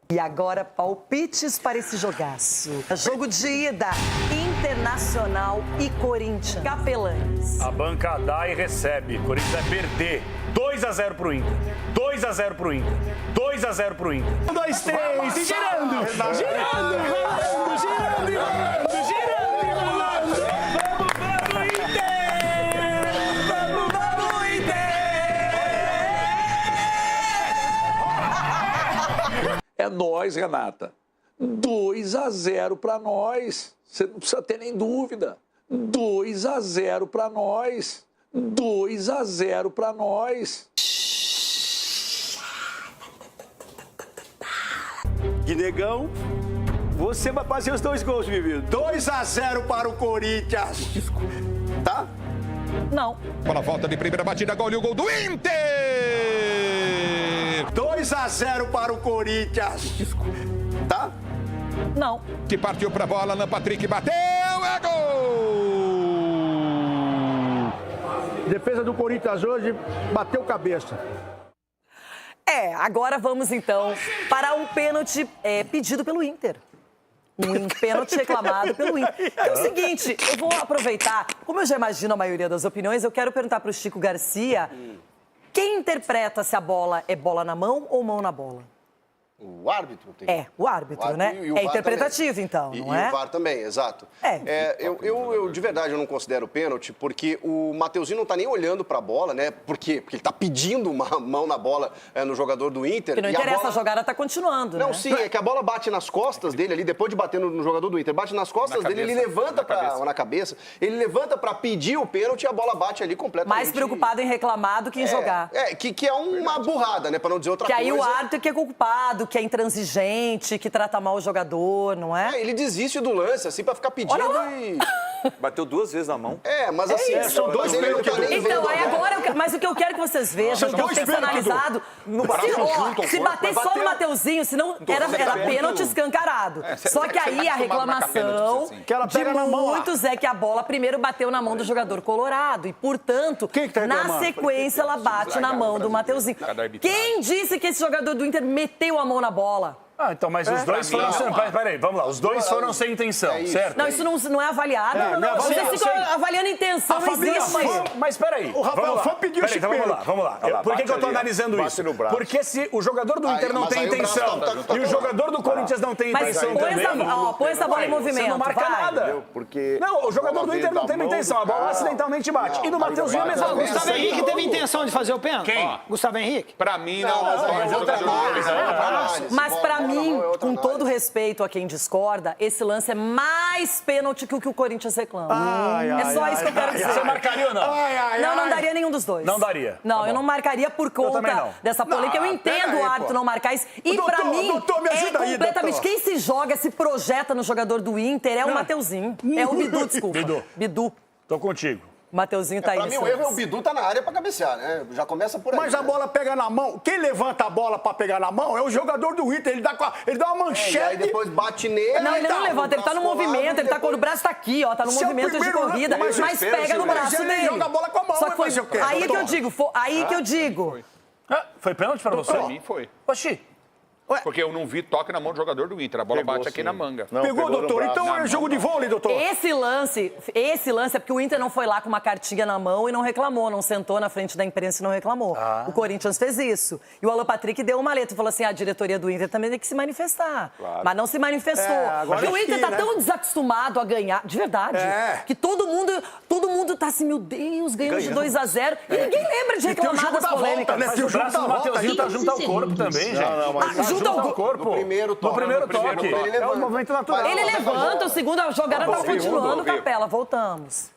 E agora, palpites para esse jogaço. Jogo de ida, Internacional e Corinthians. Capelães. A banca dá e recebe. Corinthians vai perder. 2-0 pro Inter. 2-0 pro Inter. 2-0 pro Inter. 1, 2, 3, e girando. Girando, rolando, girando e rolando. Girando e rolando. Vamos, Inter! Vamos, Inter! É nós, Renata. 2-0 para nós. Você não precisa ter nem dúvida. 2-0 para nós. 2-0 para nós. Guinegão, você vai fazer os 2 gols, Vivi. 2-0 para o Corinthians. Tá? Não. Para a volta de primeira batida, gol e o gol do Inter! 2-0 para o Corinthians. Tá? Não. Que partiu para a bola, Alan Patrick bateu, é gol! Defesa do Corinthians hoje bateu cabeça. Agora vamos então para um pênalti pedido pelo Inter. Um pênalti reclamado pelo Inter. É o seguinte, eu vou aproveitar, como eu já imagino a maioria das opiniões, eu quero perguntar para o Chico Garcia, quem interpreta se a bola é bola na mão ou mão na bola? O árbitro tem. O árbitro, né? E o É VAR interpretativo, também. então, não é? E o VAR também, exato. Eu, de verdade, eu não considero pênalti, porque o Mateuzinho não tá nem olhando pra bola, né? Por quê? Porque ele tá pedindo uma mão na bola no jogador do Inter. Porque não interessa, a jogada tá continuando, Não, né? sim, é que a bola bate nas costas dele ali, depois de bater no jogador do Inter, bate nas costas dele, ele levanta na cabeça, ele levanta pra pedir o pênalti e a bola bate ali completamente. Mais preocupado em reclamar do que em jogar. Que é uma burrada, né? Pra não dizer outra coisa. Que aí o árbitro que é culpado, que é intransigente, que trata mal o jogador, não é? Ele desiste do lance, assim, pra ficar pedindo e... Bateu 2 vezes na mão. Mas assim... são 2 pênaltis. Então, aí agora, mas o que eu quero que vocês vejam, que tem que ser analisado... Se bater só no Mateuzinho, senão era pênalti escancarado. Só que aí a reclamação de muitos é que a bola primeiro bateu na mão do jogador colorado e, portanto, na sequência ela bate na mão do Mateuzinho. Quem disse que esse jogador do Inter meteu a mão na bola? Então, mas os dois foram sem... Peraí, vamos lá. Os dois foram sem intenção, certo? Não, isso não é avaliado. Vocês ficam avaliando intenção, não existe. Mas peraí. O Rafael Fã pediu esse pênalti. Vamos lá. Por que eu tô analisando isso? Porque se o jogador do Inter não tem intenção e o jogador do Corinthians não tem intenção também... Põe essa bola em movimento, você não marca nada. Não, o jogador do Inter não teve intenção. A bola acidentalmente bate. E do Mateuzinho a mesma coisa. Gustavo Henrique teve intenção de fazer o pênalti? Quem? Gustavo Henrique? Pra mim, não. Mas pra mim, com todo respeito a quem discorda, esse lance é mais pênalti que o Corinthians reclama. É só isso que eu quero dizer. Você marcaria ou não? Não daria nenhum dos dois. Não daria? Não, Tá eu não marcaria por conta dessa polêmica. Eu entendo o árbitro não marcar isso. E pra mim, é completamente... Quem se joga, se projeta no jogador do Inter é o Mateuzinho. É o Bidu, desculpa. Bidu. Tô contigo. Mateuzinho tá aí. Pra mim, o erro é o Bidu tá na área pra cabecear, né? Já começa por aí. Mas a bola pega na mão. Quem levanta a bola pra pegar na mão é o jogador do Inter. Ele dá uma manchete. E aí depois bate nele. Não, ele não levanta, ele tá no movimento, ele tá com o braço tá aqui, ó, tá no movimento de corrida, mas pega no braço dele. Ele joga a bola com a mão. Só que foi aí que eu digo, Foi pênalti pra você? Pra mim foi. Oxi. Porque eu não vi toque na mão do jogador do Inter. A bola bate aqui na manga. Pegou, doutor? Então é jogo de vôlei, doutor. Esse lance é porque o Inter não foi lá com uma cartinha na mão e não reclamou, não sentou na frente da imprensa e não reclamou. O Corinthians fez isso. E o Alan Patrick deu uma letra e falou assim, a diretoria do Inter também tem que se manifestar. Claro. Mas não se manifestou. Porque o Inter tá tão desacostumado a ganhar, de verdade, que todo mundo tá assim, meu Deus, ganhamos de 2-0. E ninguém lembra de reclamar das polêmicas. Mas o braço do Mateuzinho tá junto ao corpo também, gente. Junto ao corpo. No primeiro toque. É um movimento natural. Ele levanta, o segundo, a jogada tá continuando, Capela. Voltamos.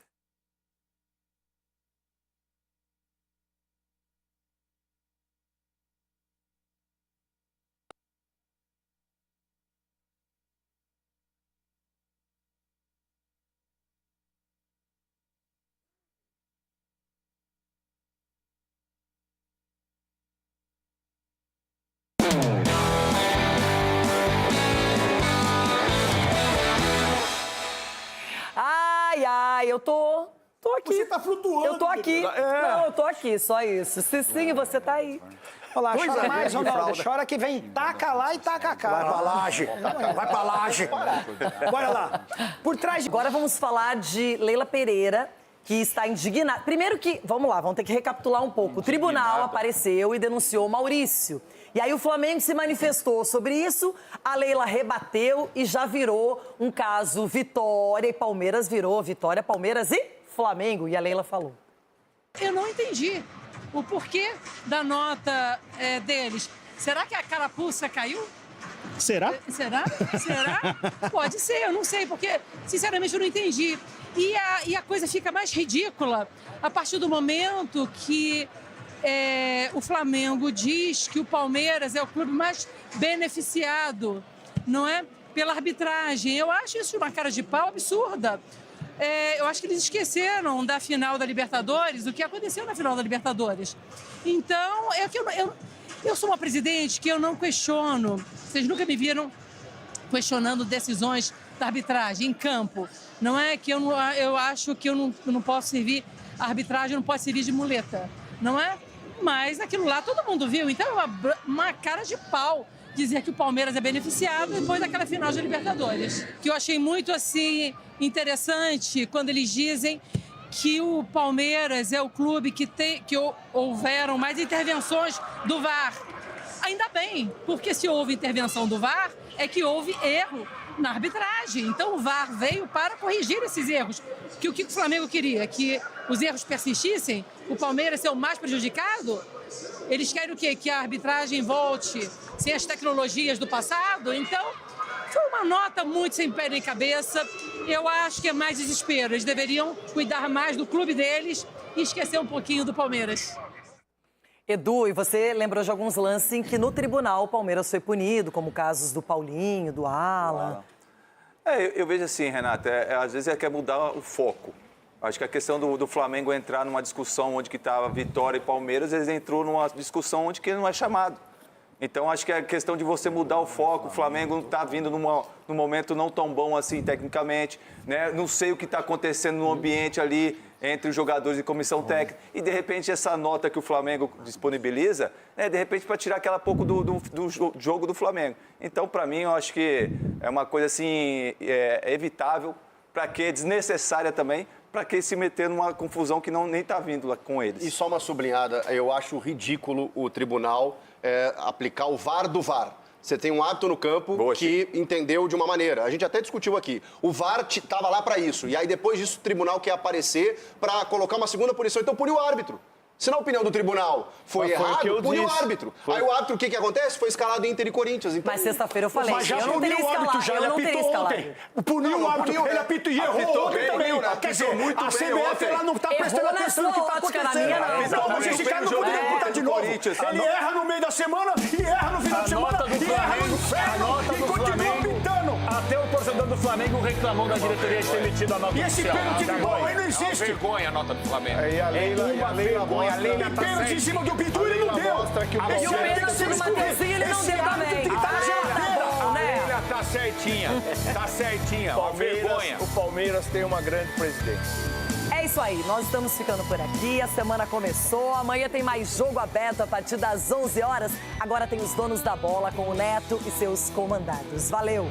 Eu tô aqui. Você tá flutuando. Eu tô aqui. Não, eu tô aqui, só isso. Se sim, você tá aí. Olha lá, chora mais, Ronaldo. Chora que vem, taca lá e taca cá. Vai pra laje. Vai pra laje. Bora lá. Por trás de... Agora vamos falar de Leila Pereira, que está indignada. Primeiro que, vamos lá, vamos ter que recapitular um pouco. O tribunal apareceu e denunciou o Maurício. E aí o Flamengo se manifestou sobre isso, a Leila rebateu e já virou um caso Vitória e Palmeiras, virou Vitória, Palmeiras e Flamengo. E a Leila falou. Eu não entendi o porquê da nota deles. Será que a carapuça caiu? Será? Será? Pode ser, eu não sei, porque sinceramente eu não entendi. E a coisa fica mais ridícula a partir do momento que o Flamengo diz que o Palmeiras é o clube mais beneficiado, não é? Pela arbitragem. Eu acho isso uma cara de pau absurda. Eu acho que eles esqueceram da final da Libertadores, o que aconteceu na final da Libertadores. Então, eu sou uma presidente que eu não questiono. Vocês nunca me viram questionando decisões da arbitragem em campo. Não é que eu acho que eu não posso servir, a arbitragem não pode servir de muleta, não é? Mas aquilo lá todo mundo viu, então é uma cara de pau dizer que o Palmeiras é beneficiado depois daquela final de Libertadores. Que eu achei muito, assim, interessante quando eles dizem que o Palmeiras é o clube que houveram mais intervenções do VAR. Ainda bem, porque se houve intervenção do VAR, é que houve erro na arbitragem. Então o VAR veio para corrigir esses erros. Que o que o Flamengo queria? Que os erros persistissem? O Palmeiras ser o mais prejudicado? Eles querem o quê? Que a arbitragem volte sem as tecnologias do passado? Então, foi uma nota muito sem pé nem cabeça. Eu acho que é mais desespero. Eles deveriam cuidar mais do clube deles e esquecer um pouquinho do Palmeiras. Edu, e você lembrou de alguns lances em que no tribunal o Palmeiras foi punido, como casos do Paulinho, do Alan. Eu vejo assim, Renata, às vezes quer mudar o foco. Acho que a questão do Flamengo entrar numa discussão onde que estava Vitória e Palmeiras, eles entrou numa discussão onde que ele não é chamado. Então, acho que é a questão de você mudar o foco. O Flamengo não está vindo num momento não tão bom assim, tecnicamente. Né? Não sei o que está acontecendo no ambiente ali entre os jogadores e comissão técnica. E, de repente, essa nota que o Flamengo disponibiliza, de repente, para tirar aquela pouco do jogo do Flamengo. Então, para mim, eu acho que é uma coisa assim, evitável, para que desnecessária também, para que se meter numa confusão que nem está vindo lá com eles. E só uma sublinhada, eu acho ridículo o tribunal aplicar o VAR do VAR. Você tem um árbitro no campo que entendeu de uma maneira. A gente até discutiu aqui. O VAR estava lá para isso. E aí, depois disso, o tribunal quer aparecer para colocar uma segunda punição. Então, pune o árbitro. Se na opinião do tribunal foi Mas foi o errado, que eu puniu o disse. árbitro. Foi. Aí o árbitro, o que acontece? Foi escalado Inter e Corinthians. Então... Mas sexta-feira eu falei, Mas já eu não puniu teria o árbitro, escalado. já. Eu Ele não teria apitou escalado. ontem. Puniu Não, o árbitro. puniu, né? Ele apitou e errou Apitou ontem bem, também. né? Quer Apitou dizer, muito a bem CBF ontem. ela não tá Errou prestando na atenção no que sua tá ótica, na acontecendo. minha não. Então, mas esse cara não poderia apitar de novo. Ele erra no meio da semana e erra no final de semana e erra no inferno e continua apitando. Até o torcedor do Flamengo reclamou da diretoria de ter emitido a nota E esse oficial. pênalti de bola aí não É uma existe. vergonha a nota do Flamengo. E a Leila vergonha, a Leila E pênalti em cima do Pitu ele não deu. mostra que o E o pênalti do Mateuzinho ele não deu também. Tem que estar na geladeira. Bom, né? Leila tá certinha. Tá certinha. Uma vergonha. O Palmeiras tem uma grande presidência. É isso aí, nós estamos ficando por aqui, a semana começou, amanhã tem mais Jogo Aberto a partir das 11 horas. Agora tem os donos da bola com o Neto e seus comandados. Valeu!